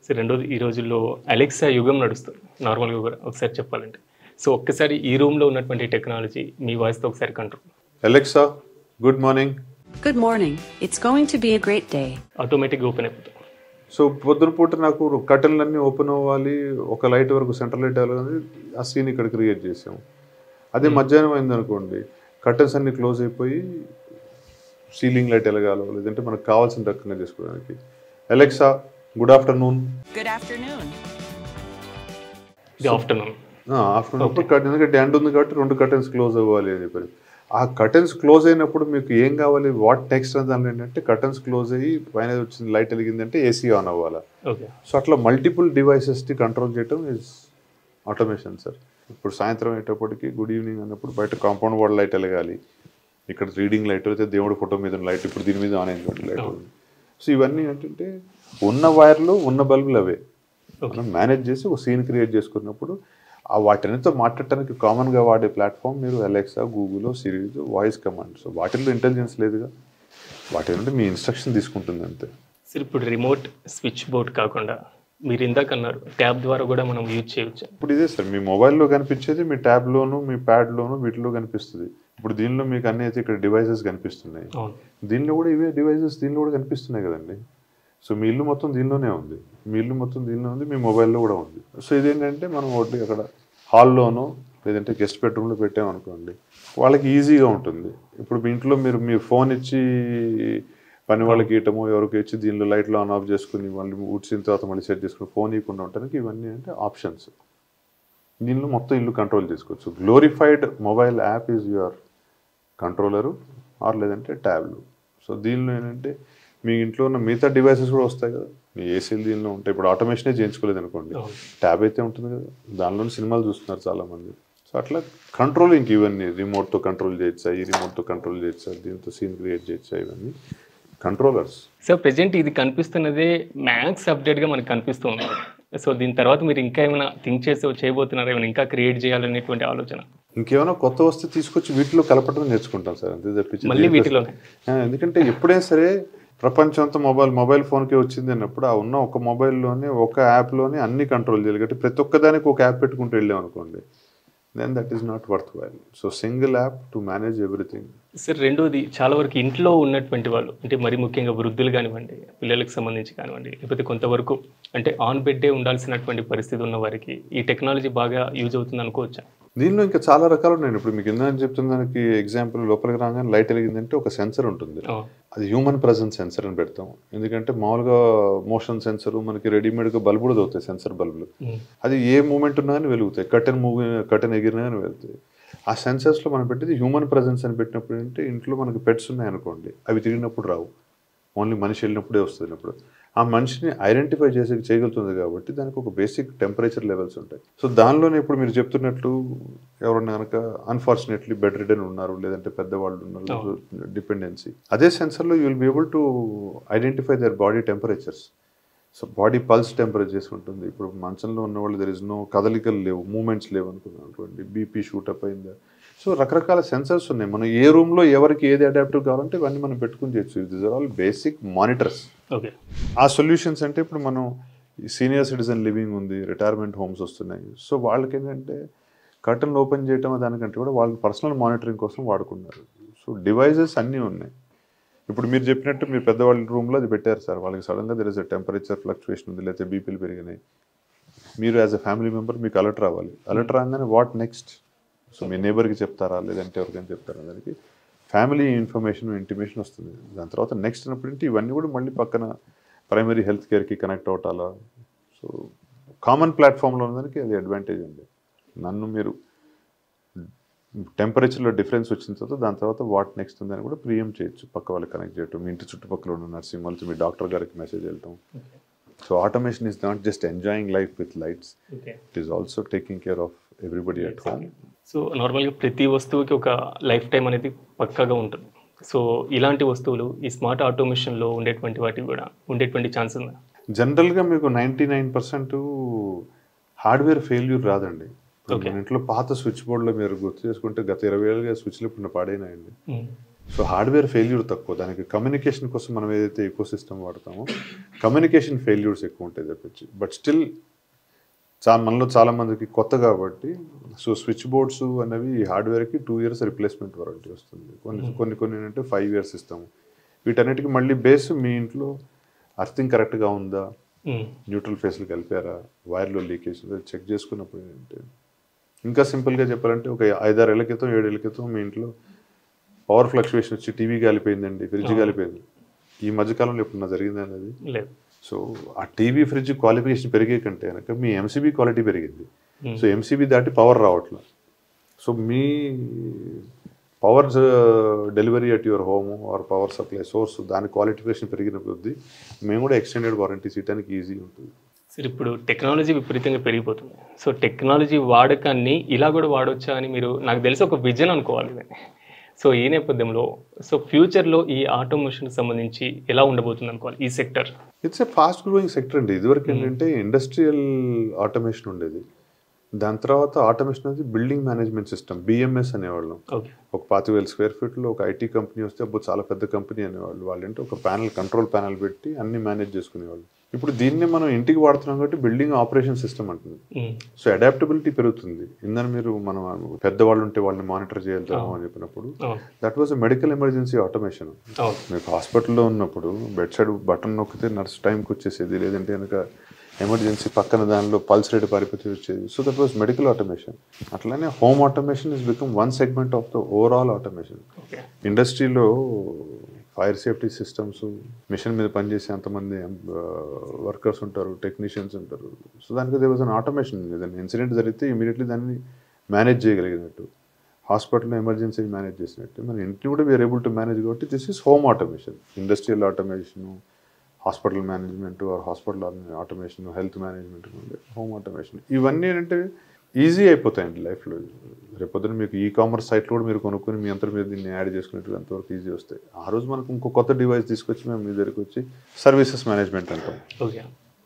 So రెండోది, ఈ రోజుల్లో అలెక్సా యుగం నడుస్తుంది నార్మల్గా కూడా ఒకసారి చెప్పాలంటే. సో ఒక్కసారి ఈ రూమ్లో ఉన్నటువంటి టెక్నాలజీ మీ వాయిస్తో ఒకసారి control. Alexa, good morning. Good morning. It's going to be a great day. ఆటోమేటిక్గా ఓపెన్ అయిపోతుంది. సో పొద్దున పూట నాకు కర్టన్లన్నీ ఓపెన్ అవ్వాలి, ఒక లైట్ వరకు సెంట్రల్ లైట్ అవ్వాలి, ఆ సీన్ ఇక్కడ క్రియేట్ చేసాము. అదే మధ్యాహ్నం అయిందనుకోండి, కర్టన్స్ అన్ని క్లోజ్ అయిపోయి సీలింగ్ లైట్ ఎలగాలో, లేదంటే మనకు కావాల్సిన రకంగా చేసుకోవడానికి. Alexa, good afternoon. Good afternoon. ఇది ఆఫ్టర్నూన్. ఆఫ్టర్నూన్ ఎందుకంటే ఎండ్ ఉంది కాబట్టి రెండు కర్టన్స్ క్లోజ్ అవ్వాలి అని చెప్పారు. ఆ కర్టన్స్ క్లోజ్ అయినప్పుడు మీకు ఏం కావాలి, వాట్ టెక్స్ట్ అని దానిలో ఏంటంటే కర్టన్స్ క్లోజ్ అయ్యి పైన వచ్చింది లైట్ వెలిగిందంటే ఏసీ ఆన్ అవ్వాలి. సో అట్లా మల్టిపుల్ డివైసెస్ని కంట్రోల్ చేయడం ఇస్ ఆటోమేషన్ సార్. ఇప్పుడు సాయంత్రం అయ్యేటప్పటికి గుడ్ ఈవినింగ్ అన్నప్పుడు బయట కాంపౌండ్ వాల్ లైట్ వెలగాలి, ఇక్కడ రీడింగ్ లైట్ అయితే దేవుడి ఫోటో మీద లైట్, ఇప్పుడు దీని మీద ఆన్ అయింది లైట్. సో ఇవన్నీ ఏంటంటే ఉన్న వైర్లు ఉన్న బల్బులు అవే మనం మేనేజ్ చేసి ఒక సీన్ క్రియేట్ చేసుకున్నప్పుడు ఆ వాటితో మాట్లాడటానికి కామన్గా వాడే ప్లాట్ఫామ్ మీరు అలెక్సా, గూగుల్, సిరి, వాయిస్ కమాండ్. సో వాటిల్లో ఇంటెలిజెన్స్ లేదుగా, వాటి నుండి మీ ఇన్స్ట్రక్షన్ తీసుకుంటుంది అంతే. సార్ ఇప్పుడు రిమోట్ స్విచ్ బోర్డ్ కాకుండా మీరు ఇందాక అన్నారు ట్యాబ్ ద్వారా కూడా మనం యూజ్ చేయవచ్చు. ఇప్పుడు ఇదే సార్, మీ మొబైల్లో కనిపించేది మీ ట్యాబ్లోను, మీ ప్యాడ్లోను, వీటిలో కనిపిస్తుంది. ఇప్పుడు దీనిలో మీకు అన్ని అయితే ఇక్కడ డివైసెస్ కనిపిస్తున్నాయి, దీనిలో కూడా ఇవే డివైసెస్ దీనిలో కూడా కనిపిస్తున్నాయి కదండి. సో మీ ఇల్లు మొత్తం దీనిలోనే ఉంది, మీ ఇల్లు మొత్తం దీనిలో ఉంది, మీ మొబైల్లో కూడా ఉంది. సో ఇదేంటంటే మనం ఒకటి అక్కడ హాల్లోనో లేదంటే గెస్ట్ బెడ్రూమ్లో పెట్టామనుకోండి, వాళ్ళకి ఈజీగా ఉంటుంది. ఇప్పుడు మీ ఇంట్లో మీరు మీ ఫోన్ ఇచ్చి పని వాళ్ళకి ఇవ్వటము, ఎవరికి ఇచ్చి దీనిలో లైట్లో ఆన్ ఆఫ్ చేసుకుని మళ్ళీ ఊడ్చిన తర్వాత మళ్ళీ సెట్ చేసుకుని ఫోన్ ఇవ్వకుండా ఉండడానికి ఇవన్నీ అంటే ఆప్షన్స్. దీనిలో మొత్తం ఇల్లు కంట్రోల్ చేసుకోవచ్చు. Glorified mobile app is your controller or లేదంటే ట్యాబ్లు. సో దీనిలో ఏంటంటే మీ ఇంట్లో ఉన్న మిగతా డివైసెస్ కూడా వస్తాయి కదా, మీ ఏసీలు దీనిలో ఉంటాయి. ఇప్పుడు ఆటోమేషనే చేయించుకోలేదు అనుకోండి, ట్యాబ్ అయితే ఉంటుంది కదా, దానిలోని సినిమాలు చూస్తున్నారు చాలామంది. సో అట్లా కంట్రోలింగ్ ఇవన్నీ రిమోట్తో కంట్రోల్ చేయొచ్చా, ఈ రిమోట్తో కంట్రోల్ చేయొచ్చా, దీంతో సీన్ క్రియేట్ చేయొచ్చా, ఇవన్నీ కంట్రోలర్స్. సార్ ప్రెజెంట్ ఇది కనిపిస్తున్నదే మ్యాక్స్ అప్డేట్గా మనకు కనిపిస్తుంది. సో దీని తర్వాత మీరు ఇంకా ఏమైనా థింక్ చేసి చేయబోతున్నారా, ఏమైనా ఇంకా క్రియేట్ చేయాలనేటువంటి ఆలోచన? ఇంకేమైనా కొత్త వస్తే తీసుకొచ్చి వీటిలో కలపడం నేర్చుకుంటాం సార్, అంతే తప్పించి మళ్ళీ వీటిలోనే. ఎందుకంటే ఎప్పుడైనా సరే ప్రపంచం అంతా మొబైల్ ఫోన్కి వచ్చింది అన్నప్పుడు ఆ ఉన్న ఒక మొబైల్లోనే ఒక యాప్లోనే అన్ని కంట్రోల్ చేయాలి. కాబట్టి ప్రతి ఒక్కదానికి ఒక యాప్ పెట్టుకుంటూ వెళ్ళాం అనుకోండి, then that is not worth while. So single app to manage everything. Sir రెండోది, చాలా వరకు ఇంట్లో ఉన్నటువంటి వాళ్ళు అంటే మరి ముఖ్యంగా వృద్ధులు కానివ్వండి, పిల్లలకు సంబంధించి కానివ్వండి, లేకపోతే కొంతవరకు అంటే ఆన్ బెడ్డే ఉండాల్సినటువంటి పరిస్థితి ఉన్న వారికి ఈ టెక్నాలజీ బాగా యూజ్ అవుతుంది అనుకోవచ్చా? దీనిలో ఇంకా చాలా రకాలు ఉన్నాయి. ఇప్పుడు మీకు ఇందాక చెప్తున్న దానికి ఎగ్జాంపుల్, లోపలికి రాగానే లైట్ వెలిగిందంటే ఒక సెన్సర్ ఉంటుంది, అది హ్యూమన్ ప్రెజెన్స్ సెన్సర్ అని పెడతాం. ఎందుకంటే మామూలుగా మోషన్ సెన్సర్ మనకి రెడీమేడ్గా బల్బు కూడా దొరుకుతాయి, సెన్సర్ బల్బులు. అది ఏ మూమెంట్ ఉన్నా కానీ వెలుగుతాయి, కర్టెన్ ఎగిరినా కానీ వెళ్తాయి. ఆ సెన్సర్స్లో మనం పెట్టేది హ్యూమన్ ప్రెజెన్స్ అని పెట్టినప్పుడు అంటే ఇంట్లో మనకి పెట్స్ ఉన్నాయనుకోండి, అవి తిరిగినప్పుడు రావు, ఓన్లీ మనిషి వెళ్ళినప్పుడే వస్తుంది. అప్పుడు ఆ మనిషిని ఐడెంటిఫై చేయగలుగుతుంది కాబట్టి దానికి ఒక బేసిక్ టెంపరేచర్ లెవెల్స్ ఉంటాయి. సో దానిలోనే ఇప్పుడు మీరు చెప్తున్నట్లు ఎవరన్నా కనుక అన్ఫార్చునేట్లీ బెడ్ రిడన్ ఉన్నారు, లేదంటే పెద్దవాళ్ళు ఉన్నారు, డిపెండెన్సీ, అదే సెన్సర్లో you will be able to identify their body temperatures. So body pulse temperatures ఉంటుంది. ఇప్పుడు మంచంలో ఉన్న వాళ్ళు దెర్ ఇస్ నో కదలికలు లేవు, మూమెంట్స్ లేవు అనుకున్నటువంటి బీపీ షూటప్ అయిందా. సో రకరకాల సెన్సర్స్ ఉన్నాయి. మనం ఏ రూమ్లో ఎవరికి ఏది అడాప్టివ్ కావాలంటే ఇవన్నీ మనం పెట్టుకుని చేయొచ్చు. These are all basic monitors. Okay, ఆ సొల్యూషన్స్ అంటే ఇప్పుడు మనం సీనియర్ సిటిజన్ లివింగ్ ఉంది, రిటైర్మెంట్ హోమ్స్ వస్తున్నాయి. సో వాళ్ళకి ఏంటంటే కర్టన్లు ఓపెన్ చేయటం దానికంటే కూడా వాళ్ళు పర్సనల్ మానిటరింగ్ కోసం వాడుకున్నారు. సో డివైజెస్ అన్నీ ఉన్నాయి. ఇప్పుడు మీరు చెప్పినట్టు మీరు పెద్దవాళ్ళ రూమ్లో అది పెట్టారు సార్, వాళ్ళకి సడన్గా there is a temperature fluctuation ఉంది, లేకపోతే బీపీలు పెరిగినాయి, మీరు యాజ్ అ ఫ్యామిలీ మెంబర్ మీకు అలర్ట్ రావాలి. అలర్ట్ రాగానే వాట్ నెక్స్ట్? సో మీ నేబర్కి చెప్తారా లేదంటే ఎవరికైనా చెప్తారా? దానికి ఫ్యామిలీ ఇన్ఫర్మేషన్ ఇంటిమేషన్ వస్తుంది. దాని తర్వాత నెక్స్ట్ అన్నప్పుడు ఇవన్నీ కూడా మళ్ళీ పక్కన ప్రైమరీ హెల్త్ కేర్కి కనెక్ట్ అవటాలా. సో కామన్ ప్లాట్ఫామ్లో ఉన్నదానికి అది అడ్వాంటేజ్ అండి. నన్ను మీరు టెంపరేచర్లో డిఫరెన్స్ వచ్చిన తర్వాత దాని తర్వాత వాట్ నెక్స్ట్ ఉందని కూడా ప్రియం చేయొచ్చు. పక్క వాళ్ళకి కనెక్ట్ చేయటం, మీ ఇంటి చుట్టుపక్కల ఉన్న నర్సింగ్ వాళ్ళతో మీ డాక్టర్ గారికి మెసేజ్ వెళ్ళటం. So automation is not just enjoying life with lights, it is also taking care of everybody at home. So నార్మల్గా ప్రతి వస్తువుకి ఒక లైఫ్ టైం అనేది పక్కాగా ఉంటుంది. సో ఇలాంటి వస్తువులు ఈ స్మార్ట్ ఆటోమేషన్లో ఉండేటువంటి వాటికి కూడా ఉండేటువంటి ఛాన్స్ ఉందా? జనరల్గా మీకు 99% హార్డ్వేర్ ఫెయిల్యూర్ రాదండి. మన ఇంట్లో పాత స్విచ్ బోర్డులో మీరు గుర్తు చేసుకుంటే గత 20 ఏళ్ళుగా స్విచ్లు ఇప్పుడు పాడైనాయండి. సో హార్డ్వేర్ ఫెయిల్యూర్ తక్కువ. దానికి కమ్యూనికేషన్ కోసం మనం ఏదైతే ఎకో సిస్టమ్ వాడతామో కమ్యూనికేషన్ ఫెయిల్యూర్స్ ఎక్కువ ఉంటాయి తప్పించి. బట్ స్టిల్ మనలో చాలా మందికి కొత్త కాబట్టి సో స్విచ్ బోర్డ్స్ అనేవి హార్డ్వేర్కి 2 years రిప్లేస్మెంట్ వారంటీ వస్తుంది. కొన్ని ఏంటంటే 5 years ఇస్తాము. వీటన్నిటికీ మళ్ళీ బేస్ మీ ఇంట్లో అర్థింగ్ కరెక్ట్గా ఉందా, న్యూట్రల్ ఫేస్లు కలిపారా, వైర్లో లీకేజ్ చెక్ చేసుకున్నప్పుడు ఏంటంటే ఇంకా సింపుల్గా చెప్పాలంటే ఒక 5-6 ఏళ్ల క్రితం 7 ఏళ్ల క్రితం మీ ఇంట్లో పవర్ ఫ్లక్చువేషన్ వచ్చి టీవీ కాలిపోయిందండి, ఫ్రిడ్జ్ కాలిపోయింది. ఈ మధ్యకాలంలో ఎప్పుడన్నా జరిగింది అనేది లేదు. సో ఆ టీవీ ఫ్రిడ్జ్ క్వాలిఫికేషన్ పెరిగే కంటే కనుక మీ ఎంసీబీ క్వాలిటీ పెరిగింది. సో ఎంసీబీ దాటి పవర్ రావట్లేదు. So me power delivery at your home or power supply source దాని క్వాలిఫికేషన్ పెరిగిన కొద్దీ మేము కూడా ఎక్స్టెండెడ్ వారంటీ చేయడానికి ఈజీ ఉంటుంది. సార్ ఇప్పుడు టెక్నాలజీ విపరీతంగా పెరిగిపోతుంది. సో టెక్నాలజీ వాడకాన్ని ఇలా కూడా వాడవచ్చా అని మీరు నాకు తెలిసి ఒక విజన్ అనుకోవాలి. సో ఈ నేపథ్యంలో సో ఫ్యూచర్లో ఈ ఆటోమేషన్ సంబంధించి ఎలా ఉండబోతుంది అనుకోవాలి ఈ sector? It's a fast growing sector అండి. ఇదివరకు ఏంటంటే ఇండస్ట్రియల్ ఆటోమేషన్ ఉండేది. దాని తర్వాత ఆటోమేషన్ అనేది బిల్డింగ్ మేనేజ్మెంట్ సిస్టమ్ బిఎంఎస్ అనేవాళ్ళం. ఒక 25,000 square feetలో ఒక ఐటీ కంపెనీ వస్తే అప్పుడు చాలా పెద్ద కంపెనీ అనేవాళ్ళు. వాళ్ళంటే ఒక కంట్రోల్ ప్యానల్ పెట్టి అన్ని మేనేజ్ చేసుకునేవాళ్ళు. ఇప్పుడు దీన్ని మనం ఇంటికి వాడుతున్నాం కాబట్టి బిల్డింగ్ ఆపరేషన్ సిస్టమ్ అంటుంది. సో అడాప్టబిలిటీ పెరుగుతుంది. ఇందని మీరు మనం పెద్దవాళ్ళు ఉంటే వాళ్ళని మానిటర్ చేయగలుగుతాము అని చెప్పినప్పుడు that was medical emergency automation. మీకు హాస్పిటల్లో ఉన్నప్పుడు బెడ్ సైడ్ బటన్ నొక్కితే నర్స్ టైంకి వచ్చేసేది, లేదంటే కనుక ఎమర్జెన్సీ పక్కన దానిలో పల్స్ రేట్ పారిపోతే వచ్చేది. So that was medical automation. అట్లానే home automation is become one segment of the overall automation. ఇండస్ట్రీలో ఫైర్ సేఫ్టీ సిస్టమ్స్, మిషన్ మీద పనిచేసే అంతమంది వర్కర్స్ ఉంటారు, టెక్నీషియన్స్ ఉంటారు. సో దానికి దే వాజ్ అన్ ఆటోమేషన్. ఏదైనా ఇన్సిడెంట్ జరిగితే ఇమీడియట్లీ దాన్ని మేనేజ్ చేయగలిగినట్టు, హాస్పిటల్లో ఎమర్జెన్సీ మేనేజ్ చేసినట్టు మన ఇంటిని కూడా వీఆర్ ఏబుల్ టు మేనేజ్ కాబట్టి this is home automation. Industrial automation, hospital management or hospital automation, health management, home automation, ఇవన్నీ ఏంటంటే ఈజీ అయిపోతాయండి లైఫ్లో. రేపొద్దున మీకు కామర్స్ సైట్లో కూడా మీరు కొనుక్కొని మీ అంతా మీరు దీన్ని యాడ్ చేసుకునేట్టు అంతవరకు ఈజీ వస్తాయి. ఆ రోజు మనకు ఇంకో కొత్త డివైస్ తీసుకొచ్చి మేము మీ దగ్గరికి వచ్చి సర్వీసెస్ మేనేజ్మెంట్ అంటాం.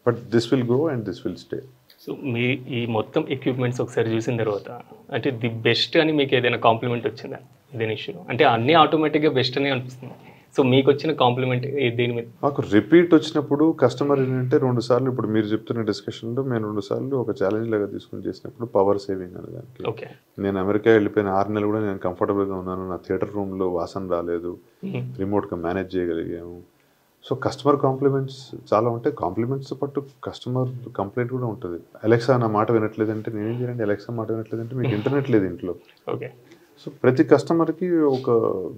But this will grow and this will stay. So మీ ఈ మొత్తం ఎక్విప్మెంట్స్ ఒకసారి చూసిన తర్వాత అంటే ది బెస్ట్ అని మీకు ఏదైనా కాంప్లిమెంట్ వచ్చిందా ఏదైనా ఇష్యూ? అంటే అన్నీ ఆటోమేటిక్గా బెస్ట్ అని అనిపిస్తుంది. సో మీకు వచ్చిన కాంప్లిమెంట్ దేని మీద? మాకు రిపీట్ వచ్చినప్పుడు కస్టమర్ ఏంటంటే 2 సార్లు, ఇప్పుడు మీరు చెప్తున్న డిస్కషన్లో మేము 2 సార్లు ఒక ఛాలెంజ్ లాగా తీసుకుని చేసినప్పుడు పవర్ సేవింగ్ అనే దానికి నేను అమెరికా వెళ్ళిపోయిన 6 నెలలు కూడా నేను కంఫర్టబుల్గా ఉన్నాను. నా థియేటర్ రూమ్లో వాసన రాలేదు, రిమోట్గా మేనేజ్ చేయగలిగాము. సో కస్టమర్ కాంప్లిమెంట్స్ చాలా ఉంటాయి. కాంప్లిమెంట్స్తో పాటు కస్టమర్ కంప్లైంట్ కూడా ఉంటుంది. అలెక్సా నా మాట వినట్లేదంటే నేనేం చేయండి, అలెక్సా మాట వినట్లేదంటే మీకు ఇంటర్నెట్ లేదు ఇంట్లో. సో ప్రతి కస్టమర్కి ఒక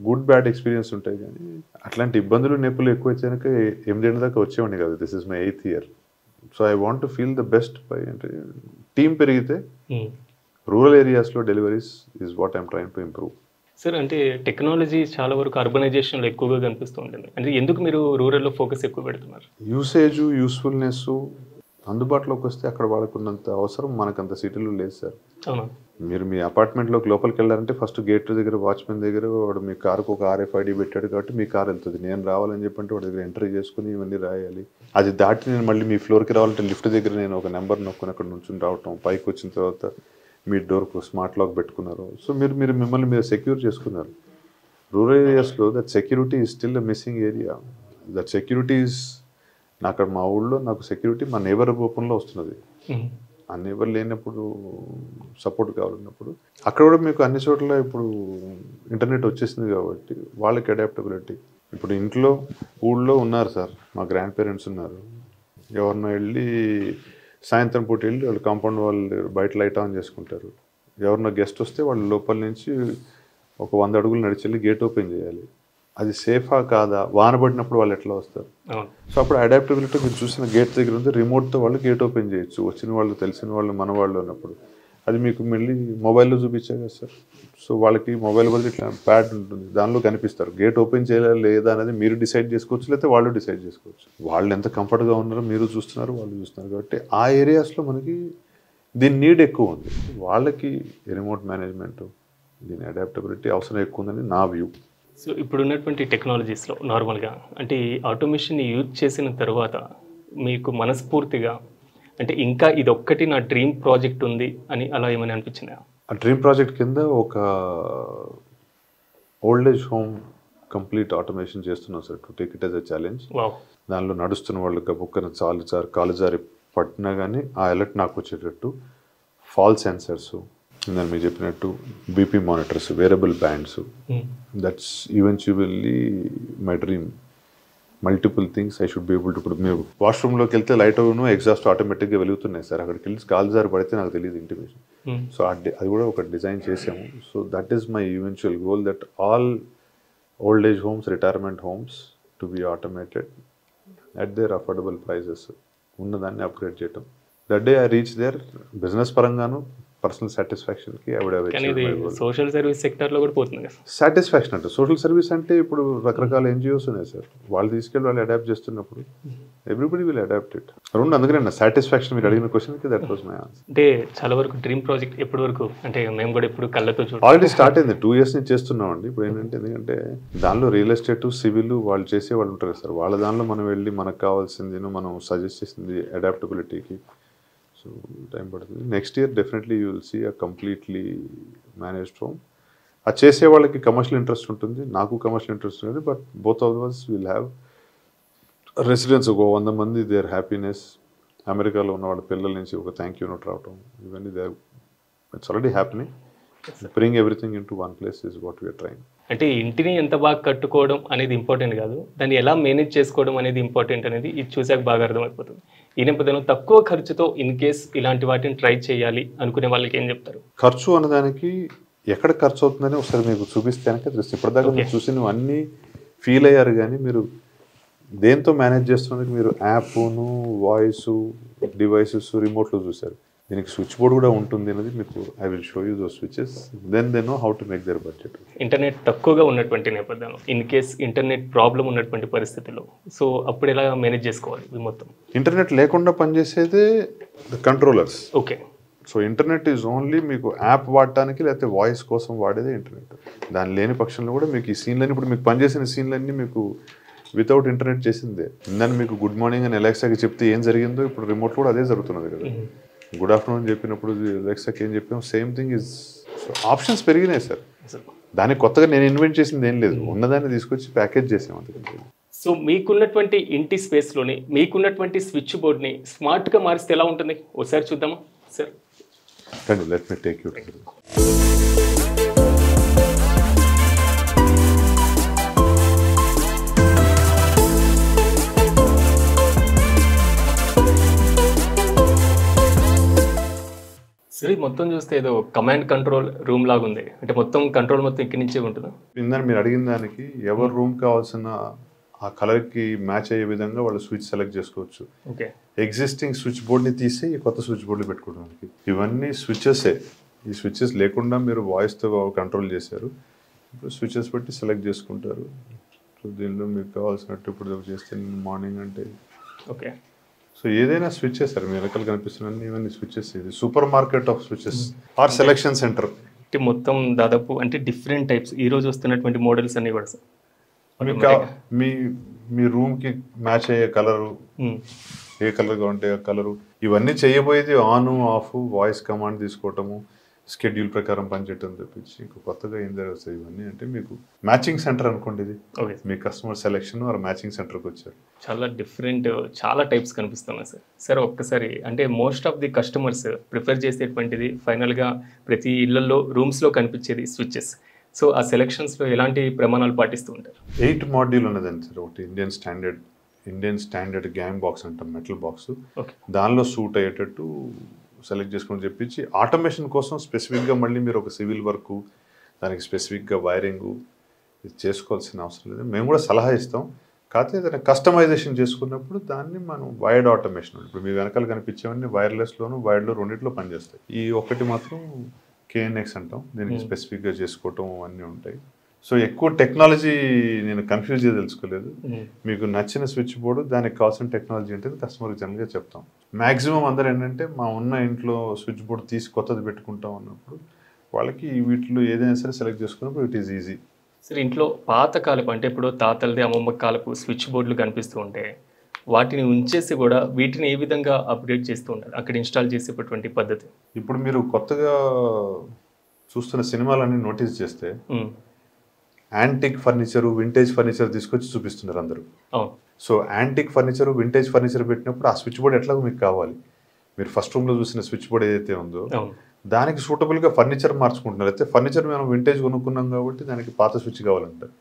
గుడ్ బ్యాడ్ ఎక్స్పీరియన్స్ ఉంటాయి. కానీ అట్లాంటి ఇబ్బందులు నొప్పులు ఎక్కువైతే కనుక 8 ఏళ్ళ దాకా వచ్చేవాడిని కాదు. This is my 8th year. So I want to feel the best by అంటే టీమ్ పెరిగితే రూరల్ ఏరియాస్లో deliveries is what I'm train to improve. Sir అంటే టెక్నాలజీ చాలా వరకు అర్బనైజేషన్లో ఎక్కువగా కనిపిస్తూ ఉంటుంది. అంటే ఎందుకు మీరు రూరల్లో ఫోకస్ ఎక్కువ పెడుతున్నారు? యూసేజ్, యూస్ఫుల్నెస్ అందుబాటులోకి వస్తే అక్కడ వాళ్ళకున్నంత అవసరం మనకంత సిటీలో లేదు సార్. మీరు మీ అపార్ట్మెంట్లోకి లోపలికి వెళ్ళారంటే ఫస్ట్ గేట్ దగ్గర వాచ్మెన్ దగ్గర వాడు మీ కారుకు ఒక RFID పెట్టాడు కాబట్టి మీ కారు వెళ్తుంది. నేను రావాలని చెప్పంటే వాడి దగ్గర ఎంట్రీ చేసుకుని ఇవన్నీ రాయాలి. అది దాటి నేను మళ్ళీ మీ ఫ్లోర్కి రావాలంటే లిఫ్ట్ దగ్గర నేను ఒక నెంబర్ నొక్కుని అక్కడ నుంచి రావటం, పైకి వచ్చిన తర్వాత మీ డోర్కు స్మార్ట్ లాక్ పెట్టుకున్నారు. సో మీరు మిమ్మల్ని మీరు సెక్యూర్ చేసుకున్నారు. రూరల్ ఏరియాస్లో that security is still a missing area. That security is నాకు మా ఊళ్ళో నాకు సెక్యూరిటీ మా నేబర్ ఓపెన్లో వస్తున్నది. ఆ నేబర్ లేనప్పుడు సపోర్ట్ కావాలన్నప్పుడు అక్కడ కూడా మీకు అన్ని చోట్ల ఇప్పుడు ఇంటర్నెట్ వచ్చేసింది కాబట్టి వాళ్ళకి అడాప్టబిలిటీ. ఇప్పుడు ఇంట్లో ఊళ్ళో ఉన్నారు సార్, మా గ్రాండ్ పేరెంట్స్ ఉన్నారు, ఎవరినో వెళ్ళి సాయంత్రం పూట వెళ్ళి వాళ్ళు కాంపౌండ్ వాళ్ళు బయట లైట్ ఆన్ చేసుకుంటారు. ఎవరన్నా గెస్ట్ వస్తే వాళ్ళు లోపల నుంచి ఒక 100 అడుగులు నడిచి వెళ్ళి గేట్ ఓపెన్ చేయాలి. అది సేఫా కాదా, వాన పడినప్పుడు వాళ్ళు ఎట్లా వస్తారు? సో అప్పుడు అడాప్టబిలిటీ మీరు చూసిన గేట్ దగ్గర ఉంది, రిమోట్తో వాళ్ళు గేట్ ఓపెన్ చేయొచ్చు. వచ్చిన వాళ్ళు, తెలిసిన వాళ్ళు, మన వాళ్ళు ఉన్నప్పుడు అది మీకు మళ్ళీ మొబైల్లో చూపించా కదా సార్. సో వాళ్ళకి మొబైల్ బదులు ఇట్లా ప్యాడ్ ఉంటుంది, దానిలో కనిపిస్తారు. గేట్ ఓపెన్ చేయాలా లేదా అనేది మీరు డిసైడ్ చేసుకోవచ్చు, లేకపోతే వాళ్ళు డిసైడ్ చేసుకోవచ్చు. వాళ్ళు ఎంత కంఫర్ట్గా ఉన్నారో మీరు చూస్తున్నారు, వాళ్ళు చూస్తున్నారు. కాబట్టి ఆ ఏరియాస్లో మనకి దీని నీడ్ ఎక్కువ ఉంది. వాళ్ళకి రిమోట్ మేనేజ్మెంట్, దీని అడాప్టబిలిటీ అవసరం ఎక్కువ ఉందని నా వ్యూ. సో ఇప్పుడు ఉన్నటువంటి టెక్నాలజీస్లో నార్మల్గా అంటే ఈ ఆటోమేషన్ని యూజ్ చేసిన తర్వాత మీకు మనస్ఫూర్తిగా అంటే ఇంకా ఇదొక్కటి నా డ్రీమ్ ప్రాజెక్ట్ ఉంది అని అలా ఏమైనా అనిపించిందా? ఆ డ్రీమ్ ప్రాజెక్ట్ కింద ఒక old age home complete automation చేస్తున్నాం sir, to take it as a challenge. దానిలో నడుస్తున్న వాళ్ళు బుక్కన కాలు జారి పట్టినా కానీ ఆ అలర్ట్ నాకు వచ్చేటట్టు ఫాల్ సెన్సర్స్, నేను మీకు చెప్పినట్టు BP monitors, wearable bands. That's eventually my dream. Multiple things I should be able to. ఇప్పుడు మీరు వాష్రూమ్లోకి వెళ్తే లైట్ అవును ఎగ్జాస్ట్ ఆటోమేటిక్గా వెలుగుతున్నాయి సార్, అక్కడికి వెళ్ళి కాలు జారి పడితే నాకు తెలియదు ఇంటిమేషన్. సో అది కూడా ఒక డిజైన్ చేసాము. So that is my eventual goal, that all old age homes, retirement homes to be automated at their affordable prices. ఉన్నదాన్ని అప్గ్రేడ్ చేయటం. That day I reach their business పరంగాను పర్సనల్ సాటిస్ఫాక్షన్కి సోషల్ సర్వీస్ సెక్టర్లో కూడా పోతుంది కదా సాటిస్ఫాక్షన్. అంటే సోషల్ సర్వీస్ అంటే ఇప్పుడు రకరకాల ఎన్జిఓస్ ఉన్నాయి సార్, వాళ్ళు తీసుకెళ్ళి వాళ్ళు అడాప్ట్ చేస్తున్నప్పుడు ఎవ్రీబడి విల్ అడాప్ట్ ఇట్. రెండు అందుకనే సాటిస్ఫాక్షన్ మీరు అడిగిన క్వశ్చన్కి దట్ వాస్ మై ఆన్సర్. అంటే చాలా వరకు డ్రీమ్ ప్రాజెక్ట్ ఎప్పటి వరకు అంటే మేము కూడా ఎప్పుడు కళ్ళతో చూడాలి ఆల్రెడీ స్టార్ట్ అయింది, 2 years నుంచి చేస్తున్నామండి. ఇప్పుడు ఏంటంటే ఎందుకంటే దానిలో రియల్ ఎస్టేట్, సివిల్ వాళ్ళు చేసే వాళ్ళు ఉంటారు సార్, వాళ్ళ దానిలో మనం వెళ్ళి మనకు కావాల్సింది మనం సజెస్ట్ చేసింది అడాప్టబిలిటీకి. సో టైం పడుతుంది. Next year definitely you will see a completely managed home. అది చేసే వాళ్ళకి కమర్షియల్ ఇంట్రెస్ట్ ఉంటుంది, నాకు కమర్షియల్ ఇంట్రెస్ట్ ఉంటుంది. But both of us will have residence. ఒక 100 మంది దేర్ హ్యాపీనెస్. అమెరికాలో ఉన్న వాళ్ళ పిల్లల నుంచి ఒక థ్యాంక్ యూ నోట్ రావటం, ఇవన్నీ they it's already happening. Bring everything in to one place is what we're trying. అంటే ఇంటిని ఎంత బాగా కట్టుకోవడం అనేది ఇంపార్టెంట్ కాదు, దాన్ని ఎలా మేనేజ్ చేసుకోవడం అనేది ఇంపార్టెంట్ అనేది ఇది చూసాక బాగా అర్థమైపోతుంది. ఈ నేపథ్యంలో తక్కువ ఖర్చుతో ఇన్ కేస్ ఇలాంటి వాటిని ట్రై చేయాలి అనుకునే వాళ్ళకి ఏం చెప్తారు? ఖర్చు అన్నదానికి ఎక్కడ ఖర్చు అవుతుందని ఒకసారి మీకు చూపిస్తే కనుక తెలుస్తుంది. ఇప్పటిదాకా మీరు చూసి అన్నీ ఫీల్ అయ్యారు, కానీ మీరు దేంతో మేనేజ్ చేస్తున్నందుకు మీరు యాప్ను, వాయిస్, డివైసెస్, రిమోట్లో చూశారు. దీనికి స్విచ్ బోర్డ్ కూడా ఉంటుంది అనేది మీకు I will show you those switches, then they know how to make their budget. Internet తక్కువగా ఉన్నటువంటి నేపథ్యంలో ఇన్ కేస్ ఇంటర్నెట్ ప్రాబ్లం ఉన్నటువంటి పరిస్థితుల్లో సో అప్పుడు ఎలా మేనేజ్ చేసుకోవాలి? ఇది మొత్తం ఇంటర్నెట్ లేకుండా పనిచేసేదే controllers. Okay. So internet is only మీకు యాప్ వాడటానికి లేకపోతే వాయిస్ కోసం వాడేదే ఇంటర్నెట్. దాని లేని పక్షంలో కూడా మీకు ఈ సీన్లన్నీ ఇప్పుడు మీకు పనిచేసిన సీన్లన్నీ మీకు వితౌట్ ఇంటర్నెట్ చేసిందే. దాన్ని మీకు గుడ్ మార్నింగ్ అని అలెక్సాకి చెప్తే ఏం జరిగిందో ఇప్పుడు రిమోట్ కూడా అదే జరుగుతున్నది కదా. గుడ్ ఆఫ్టర్నూన్ చెప్పినప్పుడు అలెక్సాకి ఏం చెప్పాం, సేమ్ థింగ్ ఇస్. ఆప్షన్స్ పెరిగినాయి సార్. దానికి కొత్తగా నేను ఇన్వెంట్ చేసింది ఏం లేదు, ఉన్నదాన్ని తీసుకొచ్చి ప్యాకేజ్ చేసాం అందుకని. సో మీకున్నటువంటి ఇంటి స్పేస్లోని మీకున్నటువంటి స్విచ్ బోర్డ్ని స్మార్ట్గా మారిస్తే ఎలా ఉంటుంది ఒకసారి చూద్దామా సార్? కండి, లెట్ మీ టేక్ యూ. సరే, మొత్తం చూస్తే ఏదో కమాండ్ కంట్రోల్ రూమ్ లాగా ఉంది. అంటే మొత్తం కంట్రోల్ మొత్తం ఇక్కడి నుంచే ఉంటుందా? ఇందాక మీరు అడిగిన దానికి ఎవరు రూమ్ కావాల్సిన ఆ కలర్కి మ్యాచ్ అయ్యే విధంగా వాళ్ళు స్విచ్ సెలెక్ట్ చేసుకోవచ్చు. ఓకే. ఎగ్జిస్టింగ్ స్విచ్ బోర్డ్ని తీసి కొత్త స్విచ్ బోర్డులు పెట్టుకోవడానికి ఇవన్నీ స్విచెసే. ఈ స్విచెస్ లేకుండా మీరు వాయిస్తో కంట్రోల్ చేశారు, ఇప్పుడు స్విచెస్ పెట్టి సెలెక్ట్ చేసుకుంటారు. సో దీనిలో మీకు కావాల్సినట్టు ఇప్పుడు చేస్తే మార్నింగ్ అంటే ఓకే. సో ఏదైనా స్విచెస్ సార్, మీ వెనకాల కనిపిస్తున్నాయి ఇవన్నీ స్విచెస్. ఇది super market of switches or selection centre. మొత్తం దాదాపు అంటే డిఫరెంట్ టైప్స్ ఈ రోజు వస్తున్నటువంటి మోడల్స్ అన్ని కూడా సార్. మీ రూమ్కి మ్యాచ్ అయ్యే కలరు, ఏ కలర్గా ఉంటే ఆ కలరు, ఇవన్నీ చేయబోయేది ఆన్ ఆఫ్ వాయిస్ కమాండ్ తీసుకోవటము, షెడ్యూల్ ప్రకారం పనిచేయటం తెప్పించి ఇంకా కొత్తగా ఏం జరుగుతుంది ఇవన్నీ అంటే మీకు మ్యాచింగ్ సెంటర్ అనుకోండి. ఇది మీ కస్టమర్ సెలెక్షన్ ఆర్ మ్యాచింగ్ సెంటర్కి వచ్చారు. చాలా డిఫరెంట్, చాలా టైప్స్ కనిపిస్తున్నాయి సార్. సార్ ఒక్కసారి అంటే most of the customers prefer చేసేటువంటిది ఫైనల్గా ప్రతి ఇళ్లలో రూమ్స్లో కనిపించేది స్విచెస్. సో ఆ సెలెక్షన్స్లో ఎలాంటి ప్రమాణాలు పాటిస్తూ ఉంటారు? 8 మాడ్యూల్ ఉన్నదండి సార్. ఒకటి Indian standard Indian standard gang box అంటాం, మెటల్ బాక్స్, ఓకే. దానిలో సూట్ అయ్యేటట్టు సెలెక్ట్ చేసుకొని చెప్పించి ఆటోమేషన్ కోసం స్పెసిఫిక్గా మళ్ళీ మీరు ఒక సివిల్ వర్క్, దానికి స్పెసిఫిక్గా వైరింగు ఇది చేసుకోవాల్సిన అవసరం లేదు. మేము కూడా సలహా ఇస్తాం. కాకపోతే ఏదైనా కస్టమైజేషన్ చేసుకున్నప్పుడు దాన్ని మనం వైర్డ్ ఆటోమేషన్, ఇప్పుడు మీ వెనకాల కనిపించేవన్నీ వైర్లెస్లోను వైర్డ్లో రెండింటిలో పనిచేస్తాయి. ఈ ఒకటి మాత్రం కేఎన్ఎక్స్ అంటాం, దీనికి స్పెసిఫిక్గా చేసుకోవటం అన్నీ ఉంటాయి. సో ఎక్కువ టెక్నాలజీ నేను కన్ఫ్యూజ్ తెలుసుకోలేదు. మీకు నచ్చిన స్విచ్ బోర్డు, దానికి కావాల్సిన టెక్నాలజీ అంటే కస్టమర్కి జనరల్గా చెప్తాం. మ్యాక్సిమం అందరూ ఏంటంటే మా ఉన్న ఇంట్లో స్విచ్ బోర్డు తీసి కొత్తది పెట్టుకుంటాం అన్నప్పుడు వాళ్ళకి వీటిలో ఏదైనా సరే సెలెక్ట్ చేసుకున్నప్పుడు ఇట్ ఈస్ ఈజీ. సరే, ఇంట్లో పాత కాలపు అంటే ఇప్పుడు తాతలది అమ్మమ్మ కాలపు స్విచ్ బోర్డులు కనిపిస్తూ ఉంటే వాటిని ఉంచేసి కూడా వీటిని ఏ విధంగా అప్గ్రేడ్ చేస్తూ ఉంటారు అక్కడ ఇన్స్టాల్ చేసేటటువంటి పద్ధతి? ఇప్పుడు మీరు కొత్తగా చూస్తున్న సినిమాలన్నీ నోటీస్ చేస్తే యాంటిక్ ఫర్నిచర్, వింటేజ్ ఫర్నిచర్ తీసుకొచ్చి చూపిస్తున్నారు అందరూ. So antique furniture, vintage furniture పెట్టినప్పుడు ఆ స్విచ్ బోర్డ్ ఎట్లాగో మీకు కావాలి. మీరు ఫస్ట్ రూమ్లో చూసిన స్విచ్ బోర్డ్ ఏదైతే ఉందో దానికి సూటబుల్గా ఫర్నిచర్ మార్చుకుంటున్నారు. అయితే ఫర్నిచర్ మేము వింటేజ్ కొనుక్కున్నాం కాబట్టి దానికి పాత స్విచ్ కావాలంటారు.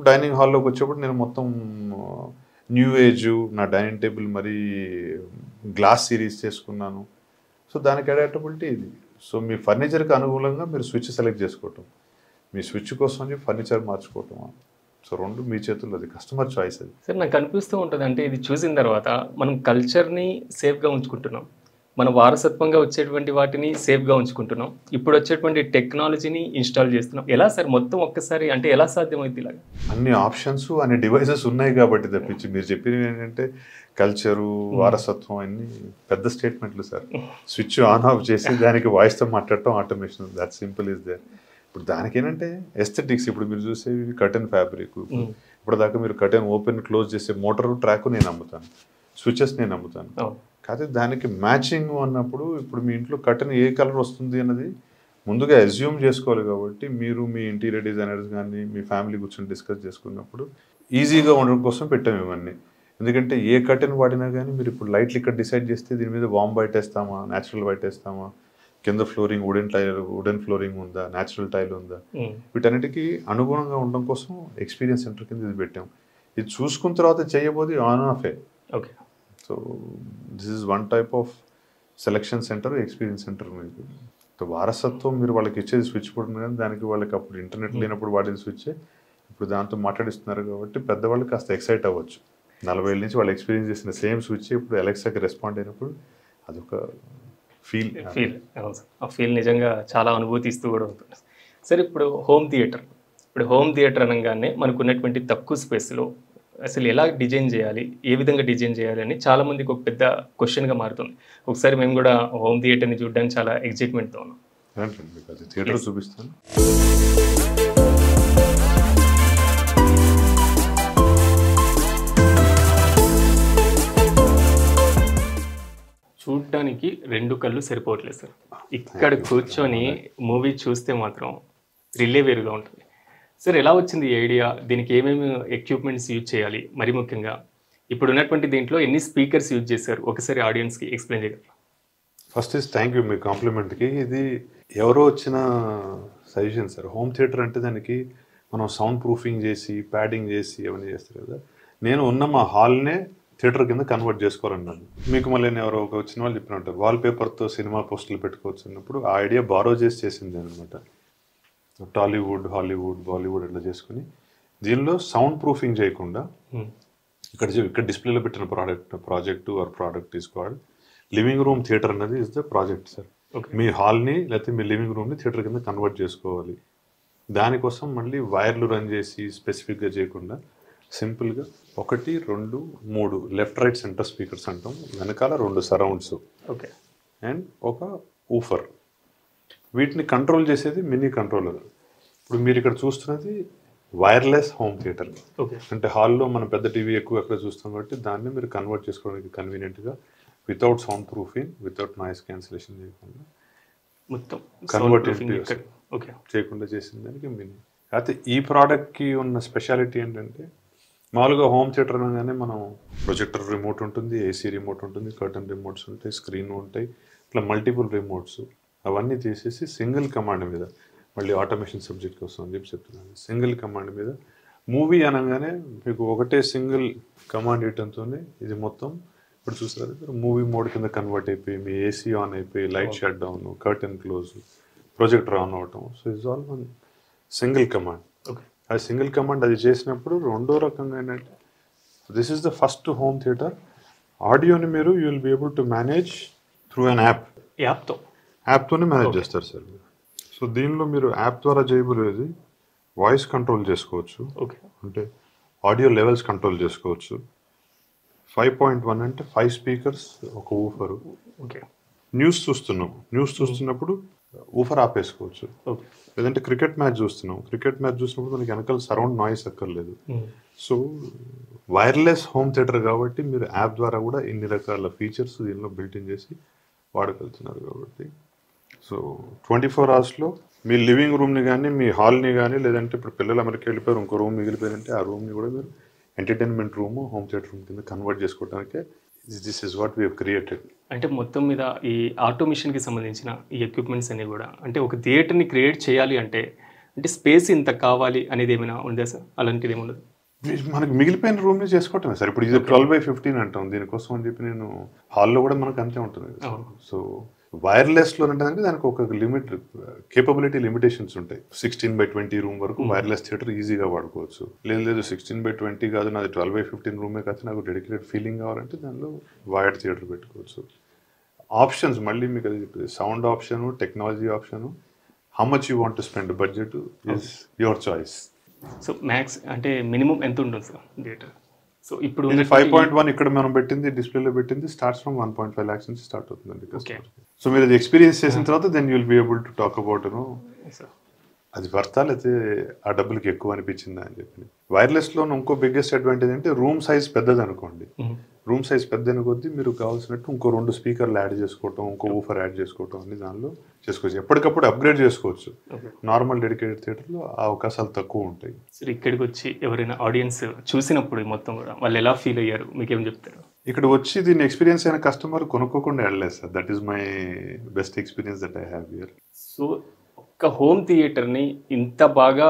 డైనింగ్ హాల్లోకి వచ్చేప్పుడు నేను మొత్తం న్యూ ఏజ్, నా డైనింగ్ టేబుల్ మరి గ్లాస్ సిరీస్ చేసుకున్నాను. సో దానికి అడాప్టబిలిటీ ఇది. సో మీ ఫర్నిచర్కి అనుకూలంగా మీరు స్విచ్ సెలెక్ట్ చేసుకోవటం, మీ స్విచ్ కోసం ఫర్నిచర్ మార్చుకోవటం, సో రెండు మీ చేతుల్లో, అది కస్టమర్ చాయిస్. అది సార్ నాకు అనిపిస్తూ ఉంటుంది, అంటే ఇది చూసిన తర్వాత మనం కల్చర్ని సేఫ్గా ఉంచుకుంటున్నాం, మన వారసత్వంగా వచ్చేటువంటి వాటిని సేఫ్గా ఉంచుకుంటున్నాం, ఇప్పుడు వచ్చేటువంటి టెక్నాలజీని ఇన్స్టాల్ చేస్తున్నాం. ఎలా సార్ మొత్తం ఒక్కసారి అంటే ఎలా సాధ్యమైంది ఇలాగా? అన్ని ఆప్షన్స్, అన్ని డివైసెస్ ఉన్నాయి కాబట్టి తప్పించి మీరు చెప్పినవి ఏంటంటే కల్చరు, వారసత్వం అన్ని పెద్ద స్టేట్మెంట్లు సార్. స్విచ్ ఆన్ ఆఫ్ చేసి దానికి వాయిస్తో మాట్లాడటం automation, that simple is there. ఇప్పుడు దానికి ఏంటంటే ఎస్థెటిక్స్, ఇప్పుడు మీరు చూసేవి కర్టెన్ ఫ్యాబ్రిక్, ఇప్పుడు దాకా మీరు కర్టెన్ ఓపెన్ క్లోజ్ చేసే మోటార్ ట్రాక్ నేను అమ్ముతాను, స్విచెస్ నేను అమ్ముతాను. కాకపోతే దానికి మ్యాచింగ్ అన్నప్పుడు ఇప్పుడు మీ ఇంట్లో కర్టెన్ ఏ కలర్ వస్తుంది అన్నది ముందుగా అజ్యూమ్ చేసుకోవాలి. కాబట్టి మీరు మీ ఇంటీరియర్ డిజైనర్స్ కానీ మీ ఫ్యామిలీ కూర్చొని డిస్కస్ చేసుకున్నప్పుడు ఈజీగా ఉండడం కోసం పెట్టాము ఇవన్నీ. ఎందుకంటే ఏ కర్టెన్ వాడినా కానీ మీరు ఇప్పుడు లైట్లు ఇక్కడ డిసైడ్ చేస్తే దీని మీద వామ్ వైట్ వేస్తామా, న్యాచురల్ వైట్ వేస్తామా, కింద ఫ్లోరింగ్ వుడెన్ ఫ్లోరింగ్ ఉందా, న్యాచురల్ టైల్ ఉందా, వీటన్నిటికీ అనుగుణంగా ఉండడం కోసం ఎక్స్పీరియన్స్ సెంటర్ కింద ఇది పెట్టాం. ఇది చూసుకున్న తర్వాత చేయబోది ఆన్ ఆఫే. Okay. So this is one type of selection centre, experience centre. మీకు వారసత్వం మీరు వాళ్ళకి ఇచ్చేది స్విచ్ బోర్డ్ కానీ దానికి వాళ్ళకి అప్పుడు ఇంటర్నెట్ లేనప్పుడు వాడిన స్విచ్ ఇప్పుడు దాంతో మాట్లాడిస్తున్నారు కాబట్టి పెద్దవాళ్ళు కాస్త ఎక్సైట్ అవ్వచ్చు. 40 ఏళ్ళ నుంచి వాళ్ళు ఎక్స్పీరియన్స్ చేసిన సేమ్ స్విచ్ ఇప్పుడు అలెక్సాకి రెస్పాండ్ అయినప్పుడు అదొక ఫీల్. ఆ ఫీల్ నిజంగా చాలా అనుభూతి ఇస్తూ కూడా ఉంటుంది. సరే, ఇప్పుడు హోమ్ థియేటర్ అనగానే మనకు ఉన్నటువంటి తక్కువ స్పేస్లో అసలు ఎలా డిజైన్ చేయాలి, ఏ విధంగా డిజైన్ చేయాలి అని చాలామందికి ఒక పెద్ద క్వశ్చన్గా మారుతుంది. ఒకసారి మేము కూడా హోమ్ థియేటర్ని చూడడానికి చాలా ఎగ్జైట్మెంట్తో ఉన్నాం. థియేటర్ చూపిస్తాను. చూడడానికి 2 కళ్ళు సరిపోవట్లేదు సార్. ఇక్కడ కూర్చొని మూవీ చూస్తే మాత్రం థ్రిల్లే వేరుగా ఉంటుంది. సార్, ఎలా వచ్చింది ఈ ఐడియా? దీనికి ఏమేమి ఎక్విప్మెంట్స్ యూజ్ చేయాలి? మరి ముఖ్యంగా ఇప్పుడు ఉన్నటువంటి దీంట్లో ఎన్ని స్పీకర్స్ యూజ్ చేశారు? ఒకసారి ఆడియన్స్కి ఎక్స్ప్లెయిన్ చేయగలరా? ఫస్ట్ ఇస్ థ్యాంక్ యూ మీ కాంప్లిమెంట్కి. ఇది ఎవరో వచ్చిన సజెషన్ సార్. హోమ్ థియేటర్ అంటే దానికి మనం సౌండ్ ప్రూఫింగ్ చేసి ప్యాడింగ్ చేసి అవన్నీ చేస్తారు కదా. నేను ఉన్న మా హాల్నే థియేటర్ కింద కన్వర్ట్ చేసుకోవాలన్నాను. మీకు మళ్ళీ ఎవరో ఒక వచ్చిన వాళ్ళు చెప్పినట్టు వాల్పేపర్తో సినిమా పోస్టులు పెట్టుకోవచ్చు అన్నప్పుడు ఆ ఐడియా బారో చేసింది అనమాట. టాలీవుడ్, హాలీవుడ్, బాలీవుడ్ అట్లా చేసుకుని దీనిలో సౌండ్ ప్రూఫింగ్ చేయకుండా ఇక్కడ డిస్ప్లేలో పెట్టిన ప్రోడక్ట్ తీసుకోవాలి. లివింగ్ రూమ్ థియేటర్ అన్నది ఇస్ ద ప్రాజెక్ట్ సార్. మీ హాల్ని లేకపోతే మీ లివింగ్ రూమ్ని థియేటర్ కింద కన్వర్ట్ చేసుకోవాలి. దానికోసం మళ్ళీ వైర్లు రన్ చేసి స్పెసిఫిక్గా చేయకుండా సింపుల్గా 1, 2, 3 లెఫ్ట్ రైట్ సెంటర్ స్పీకర్స్ అంటాం, వెనకాల 2 సరౌండ్స్, ఓకే, అండ్ ఒక ఊఫర్. వీటిని కంట్రోల్ చేసేది మినీ కంట్రోలర్. ఇప్పుడు మీరు ఇక్కడ చూస్తున్నది వైర్లెస్ హోమ్ థియేటర్. అంటే హాల్లో మనం పెద్ద టీవీ ఎక్కువ ఎక్కడ చూస్తాం కాబట్టి దాన్ని మీరు కన్వర్ట్ చేసుకోవడానికి కన్వీనియంట్గా without sound proofing, without noise cancellation చేయకుండా మొత్తం కన్వర్టెడ్ చేయకుండా చేసిన దానికి మినీ. అయితే ఈ ప్రోడక్ట్కి ఉన్న స్పెషాలిటీ ఏంటంటే మామూలుగా హోమ్ థియేటర్ అనగానే మనం ప్రొజెక్టర్ రిమోట్ ఉంటుంది, ఏసీ రిమోట్ ఉంటుంది, కర్టన్ రిమోట్స్ ఉంటాయి, స్క్రీన్ ఉంటాయి, ఇట్లా మల్టిపుల్ రిమోట్స్ అవన్నీ తీసేసి సింగిల్ కమాండ్ మీద, మళ్ళీ ఆటోమేషన్ సబ్జెక్ట్ కోసం అని చెప్తున్నాను, సింగిల్ కమాండ్ మీద మూవీ అనగానే మీకు ఒకటే సింగిల్ కమాండ్ ఇవ్వడంతోనే ఇది మొత్తం ఇప్పుడు చూస్తారు మూవీ మోడ్ కింద కన్వర్ట్ అయిపోయి మీ ఏసీ ఆన్ అయిపోయి light shut down curtain close projector on అవటం so it's all one single command. ఆ సింగిల్ కమాండ్ అది చేసినప్పుడు రెండో రకంగా ఏంటంటే this is the first home theatre ఆడియోని మీరు you will be able to manage through an యాప్తోనే మేనేజ్ చేస్తారు సార్ మీరు. సో దీనిలో మీరు యాప్ ద్వారా చేయబోయేది వాయిస్ కంట్రోల్ చేసుకోవచ్చు, అంటే ఆడియో లెవెల్స్ కంట్రోల్ చేసుకోవచ్చు. 5.1 అంటే 5 స్పీకర్స్ ఒక ఊఫరు. న్యూస్ చూస్తున్నప్పుడు ఊఫర్ ఆపేసుకోవచ్చు. లేదంటే క్రికెట్ మ్యాచ్ చూసినప్పుడు మనకి వెనకాల సరౌండ్ నాయిస్ అక్కర్లేదు. సో వైర్లెస్ హోమ్ థియేటర్ కాబట్టి మీరు యాప్ ద్వారా కూడా ఇన్ని రకాల ఫీచర్స్ దీనిలో బిల్ట్-ఇన్ చేసి వాడగలుగుతున్నారు కాబట్టి సో 24 అవర్స్లో మీ లివింగ్ రూమ్ని కానీ మీ హాల్ని కానీ లేదంటే ఇప్పుడు పిల్లలు అమెరికా వెళ్ళిపోయారు ఇంకో రూమ్ మిగిలిపోయారంటే ఆ రూమ్ని కూడా మీరు entertainment room home theatre room కింద కన్వర్ట్ చేసుకోవడానికి this is what we have created. అంటే మొత్తం మీద ఈ ఆటోమేషన్కి సంబంధించిన ఈ ఎక్విప్మెంట్స్ అన్ని కూడా అంటే ఒక థియేటర్ని క్రియేట్ చేయాలి అంటే స్పేస్ ఇంత కావాలి అనేది ఏమైనా ఉందా సార్? అలాంటిది ఏముండదు, మనకి మిగిలిపోయిన రూమ్ని చేసుకోవటమే సార్. ఇప్పుడు ఇది 12/15 అంటాం దీనికోసం అని చెప్పి నేను హాల్లో కూడా మనకు అంతే ఉంటుంది. సో వైర్లెస్లో అంటే దానికి ఒక లిమిట్ కేపబిలిటీ లిమిటేషన్స్ ఉంటాయి. 16/20 రూమ్ వరకు వైర్లెస్ థియేటర్ ఈజీగా వాడుకోవచ్చు. లేదు 16/20 కాదు నాది 12/15 రూమే కాదు నాకు డెడికేటెడ్ ఫీలింగ్ కావాలంటే దానిలో వైర్డ్ థియేటర్ పెట్టుకోవచ్చు. ఆప్షన్స్ మళ్ళీ మీకు అది చెప్తుంది, sound option, technology option, how much you want to spend budget is your choice. So max అంటే మినిమం ఎంత ఉంటుంది సార్ థియేటర్? సో ఇప్పుడు 5.1 ఇక్కడ మనం పెట్టింది డిస్ప్లేలో పెట్టింది స్టార్ట్స్ ఫ్రమ్ 1.5 lakhs నుంచి స్టార్ట్ అవుతుందండి. సో మీరు అది ఎక్స్పీరియన్స్ చేసిన తర్వాత then you will be able to talk about అది వర్తా లేకపోతే ఆ డబ్బులకి ఎక్కువ అనిపించిందా అని చెప్పి. వైర్లెస్లో ఇంకో బిగ్గెస్ట్ అడ్వాంటేజ్ అంటే రూమ్ సైజ్ పెద్దది అనుకోండి. రూమ్ సైజ్ పెద్ద కొద్దీ మీరు కావాల్సినట్టు ఇంకో 2 స్పీకర్లు యాడ్ చేసుకోవటం, ఇంకో ఊఫర్ యాడ్ చేసుకోవటం అన్ని దానిలో చేసుకోవచ్చు. ఎప్పటికప్పుడు అప్గ్రేడ్ చేసుకోవచ్చు. నార్మల్ డెడికేటెడ్ థియేటర్లో ఆ అవకాశాలు తక్కువ ఉంటాయి. సరే, ఇక్కడికి వచ్చి ఎవరైనా ఆడియన్స్ చూసినప్పుడు మొత్తం కూడా వాళ్ళు ఎలా ఫీల్ అయ్యారు మీకేం చెప్తారు? ఇక్కడ వచ్చి దీన్ని ఎక్స్పీరియన్స్ అయిన కస్టమర్ కొనుక్కోకుండా వెళ్ళలేదు sir. That is my best experience that I have here. So ఒక్క హోమ్ థియేటర్ని ఇంత బాగా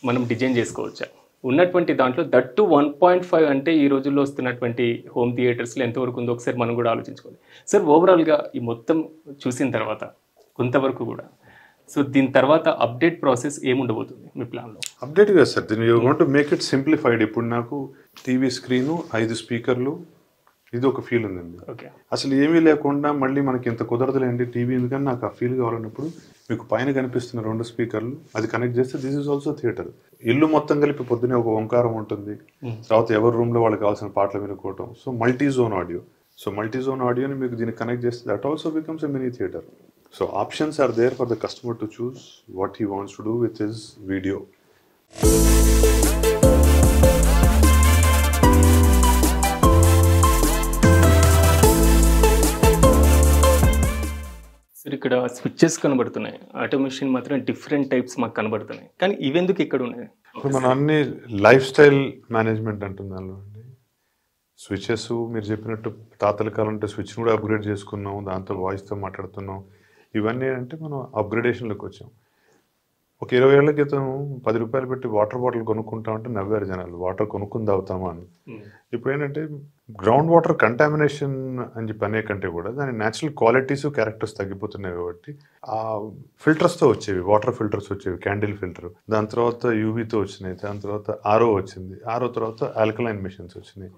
మనం డిజైన్ చేసుకోవచ్చా? ఉన్నటువంటి దాంట్లో దట్టు 1.5 అంటే ఈ రోజుల్లో వస్తున్నటువంటి హోమ్ థియేటర్స్లో ఎంతవరకు ఉందో ఒకసారి మనం కూడా ఆలోచించుకోవాలి సార్. ఓవరాల్గా ఈ మొత్తం చూసిన తర్వాత కొంతవరకు కూడా సో దీని తర్వాత అప్డేట్ ప్రాసెస్ ఏముండబోతుంది మీ ప్లాన్లో? అప్డేట్ కదా సార్, దీన్ని you want to make it simplified. ఇప్పుడు నాకు టీవీ స్క్రీను, 5 స్పీకర్లు, ఇది ఒక ఫీల్ ఉందండి. అసలు ఏమీ లేకుండా మళ్ళీ మనకి ఇంత కుదరదులేండి టీవీ ఎందుకని నాకు ఆ ఫీల్ కావాలన్నప్పుడు మీకు పైన కనిపిస్తున్న 2 స్పీకర్లు అది కనెక్ట్ చేస్తే దిస్ ఈజ్ ఆల్సో థియేటర్. ఇల్లు మొత్తం కలిపి పొద్దునే ఒక ఓంకారం ఉంటుంది, తర్వాత ఎవరి రూమ్లో వాళ్ళకి కావాల్సిన పాటలు వినుకోవటం. సో మల్టీ జోన్ ఆడియోని మీకు దీన్ని కనెక్ట్ చేస్తే that also becomes a mini theatre. So options are there for the customer to choose what he wants to do with his video. Sir ఇక్కడ స్విచ్చెస్ కనబడుతున్నాయి, ఆటోమేషన్ మాత్రం డిఫరెంట్ టైప్స్ మాకు కనబడుతున్నాయి, కానీ ఇవెందుకు ఇక్కడ ఉన్నాయి? మన అన్ని లైఫ్ స్టైల్ మేనేజ్మెంట్ అంటుంది దానిలో అండి. స్విచ్చెస్ మీరు చెప్పినట్టు తాతల కాలం అంటే స్విచ్ని కూడా అప్గ్రేడ్ చేసుకున్నాం, దాంతో వాయిస్తో మాట్లాడుతున్నాం. ఇవన్నీ అంటే మనం అప్గ్రేడేషన్లోకి వచ్చాం. ఒక 20 ఏళ్ల క్రితం 10 రూపాయలు పెట్టి వాటర్ బాటిల్ కొనుక్కుంటామంటే నవ్వారు జనాలు, వాటర్ కొనుక్కుని తాగుతామా అని. ఇప్పుడు ఏంటంటే గ్రౌండ్ వాటర్ కంటామినేషన్ అని చెప్పి అనే కంటే కూడా దాని న్యాచురల్ క్వాలిటీస్ క్యారెక్టర్స్ తగ్గిపోతున్నాయి కాబట్టి ఆ ఫిల్టర్స్తో వచ్చేవి, వాటర్ ఫిల్టర్స్ వచ్చేవి, క్యాండిల్ ఫిల్టర్, దాని తర్వాత యూవీతో వచ్చినాయి, దాని తర్వాత ఆర్ఓ వచ్చింది, ఆర్ఓ తర్వాత ఆల్కలైన్ మెషిన్స్ వచ్చినాయి.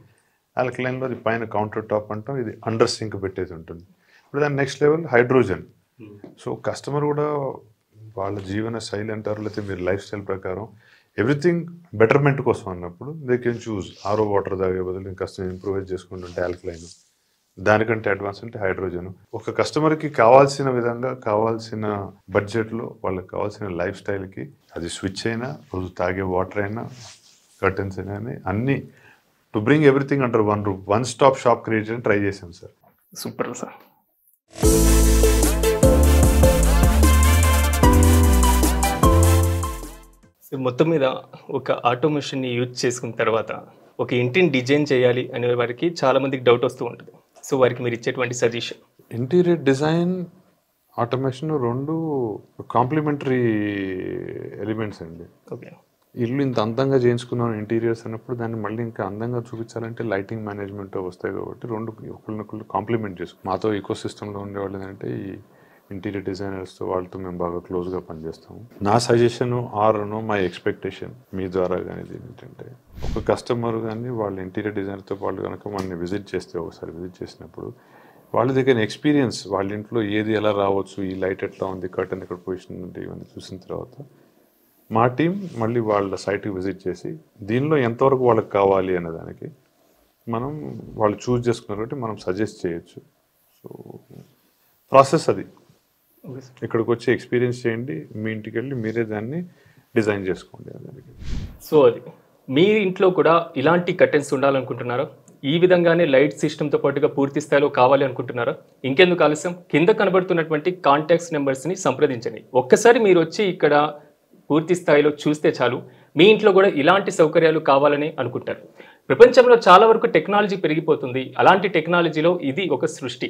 ఆల్కలైన్లో అది పైన కౌంటర్ టాప్ అంటాం, ఇది అండర్ సింక్ పెట్టేది ఉంటుంది. ఇప్పుడు దాని next level hydrogen. So customer కూడా వాళ్ళ జీవన శైలి అంటారు లేకపోతే మీరు లైఫ్ స్టైల్ ప్రకారం ఎవ్రీథింగ్ బెటర్మెంట్ కోసం అన్నప్పుడు they can choose RO water తాగే బదులు ఇంకాస్త ఇంప్రూవైజ్ చేసుకుంటుంటే ఆల్కలైన్, దానికంటే అడ్వాన్స్ అంటే హైడ్రోజన్. ఒక కస్టమర్కి కావాల్సిన విధంగా కావాల్సిన బడ్జెట్లో వాళ్ళకి కావాల్సిన లైఫ్ స్టైల్కి అది స్విచ్ అయినా రోజు తాగే వాటర్ అయినా కర్టెన్స్ అయినా అన్నీ to bring everything under one roof, one stop shop create చేయడానికి ట్రై చేశాం సార్. Super sir. మొత్తం మీద ఒక ఆటోమేషన్ని యూజ్ చేసుకున్న తర్వాత ఒక ఇంటిని డిజైన్ చేయాలి అనే వారికి చాలా మందికి డౌట్ వస్తూ ఉంటుంది. సో వారికి మీరు ఇచ్చేటువంటి suggestion? Interior design, automation 2 complementary elements అండి. ఓకే. ఇల్లు ఇంత అందంగా చేయించుకున్నాం ఇంటీరియర్స్ అన్నప్పుడు దాన్ని మళ్ళీ ఇంకా అందంగా చూపించాలంటే లైటింగ్ మేనేజ్మెంట్ వస్తాయి కాబట్టి రెండు ఒకరినొకరు కాంప్లిమెంట్ చేసుకుని మాతో ఈకో సిస్టంలో ఉండేవాళ్ళు ఏంటంటే ఈ ఇంటీరియర్ డిజైనర్స్తో వాళ్ళతో మేము బాగా క్లోజ్గా పనిచేస్తాము. నా సజెషన్ ఆర్ను మై ఎక్స్పెక్టేషన్ మీ ద్వారా కానీ ఏంటంటే ఒక కస్టమర్ కానీ వాళ్ళ ఇంటీరియర్ డిజైనర్తో వాళ్ళు కనుక మనల్ని విజిట్ చేస్తే ఒకసారి విజిట్ చేసినప్పుడు వాళ్ళ దగ్గర ఎక్స్పీరియన్స్ వాళ్ళ ఇంట్లో ఏది ఎలా రావచ్చు, ఈ లైట్ ఎట్లా ఉంది, కర్టన్ ఎక్కడ పొజిషన్ ఉంది, ఇవన్నీ చూసిన తర్వాత మా టీం మళ్ళీ వాళ్ళ సైట్కి విజిట్ చేసి దీనిలో ఎంతవరకు వాళ్ళకి కావాలి అనే దానికి మనం వాళ్ళు చూస్ చేసుకున్నారు కాబట్టి మనం సజెస్ట్ చేయొచ్చు. సో ప్రాసెస్ అది. ఇక్కడికి వచ్చి ఎక్స్పీరియన్స్ చేయండి, మీ ఇంటికి వెళ్ళి మీరే దాన్ని డిజైన్ చేసుకోండి. దానికి సో అది మీ ఇంట్లో కూడా ఇలాంటి కర్టెన్స్ ఉండాలనుకుంటున్నారా? ఈ విధంగానే లైట్ సిస్టమ్తో పాటుగా పూర్తి స్థాయిలో కావాలి అనుకుంటున్నారా? ఇంకెందుకు ఆలస్యం, కింద కనబడుతున్నటువంటి కాంటాక్ట్స్ నెంబర్స్ని సంప్రదించండి. ఒక్కసారి మీరు వచ్చి ఇక్కడ పూర్తి స్థాయిలో చూస్తే చాలు, మీ ఇంట్లో కూడా ఇలాంటి సౌకర్యాలు కావాలని అనుకుంటారు. ప్రపంచంలో చాలా వరకు టెక్నాలజీ పెరిగిపోతుంది. అలాంటి టెక్నాలజీలో ఇది ఒక సృష్టి.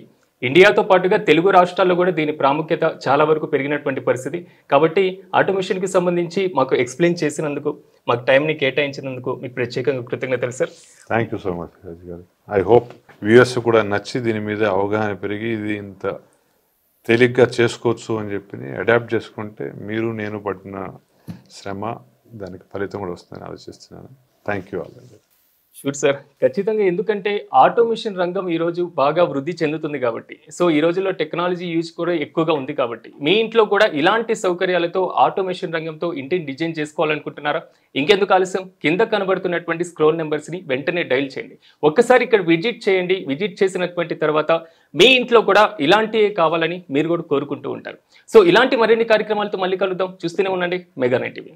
ఇండియాతో పాటుగా తెలుగు రాష్ట్రాల్లో కూడా దీని ప్రాముఖ్యత చాలా వరకు పెరిగినటువంటి పరిస్థితి. కాబట్టి ఆటోమేషన్కి సంబంధించి మాకు ఎక్స్ప్లెయిన్ చేసినందుకు, మాకు టైంని కేటాయించినందుకు మీకు ప్రత్యేకంగా కృతజ్ఞతలు sir. Thank you so much Raju గారు. ఐ హోప్ వ్యూయర్స్ కూడా నచ్చి దీని మీద అవగాహన పెరిగి ఇది ఇంత తేలిగ్గా చేసుకోవచ్చు అని చెప్పి అడాప్ట్ చేసుకుంటే మీరు నేను పడిన శ్రమ దానికి ఫలితం కూడా వస్తుందని ఆలోచిస్తున్నాను. Thank you all. Sure sir, ఖచ్చితంగా. ఎందుకంటే ఆటోమేషన్ రంగం ఈరోజు బాగా వృద్ధి చెందుతుంది కాబట్టి, సో ఈ రోజుల్లో టెక్నాలజీ యూజ్ కూడా ఎక్కువగా ఉంది కాబట్టి మీ ఇంట్లో కూడా ఇలాంటి సౌకర్యాలతో ఆటోమేషన్ రంగంతో ఇంటిని డిజైన్ చేసుకోవాలనుకుంటున్నారా? ఇంకెందుకు ఆలస్యం, కింద కనబడుతున్నటువంటి స్క్రోల్ నెంబర్స్ని వెంటనే డైల్ చేయండి. ఒక్కసారి ఇక్కడ విజిట్ చేయండి. విజిట్ చేసినటువంటి తర్వాత మీ ఇంట్లో కూడా ఇలాంటివే కావాలని మీరు కూడా కోరుకుంటూ ఉంటారు. సో ఇలాంటి మరిన్ని కార్యక్రమాలతో మళ్ళీ కలుద్దాం. చూస్తూనే ఉండండి మెగా 9 టీవీ.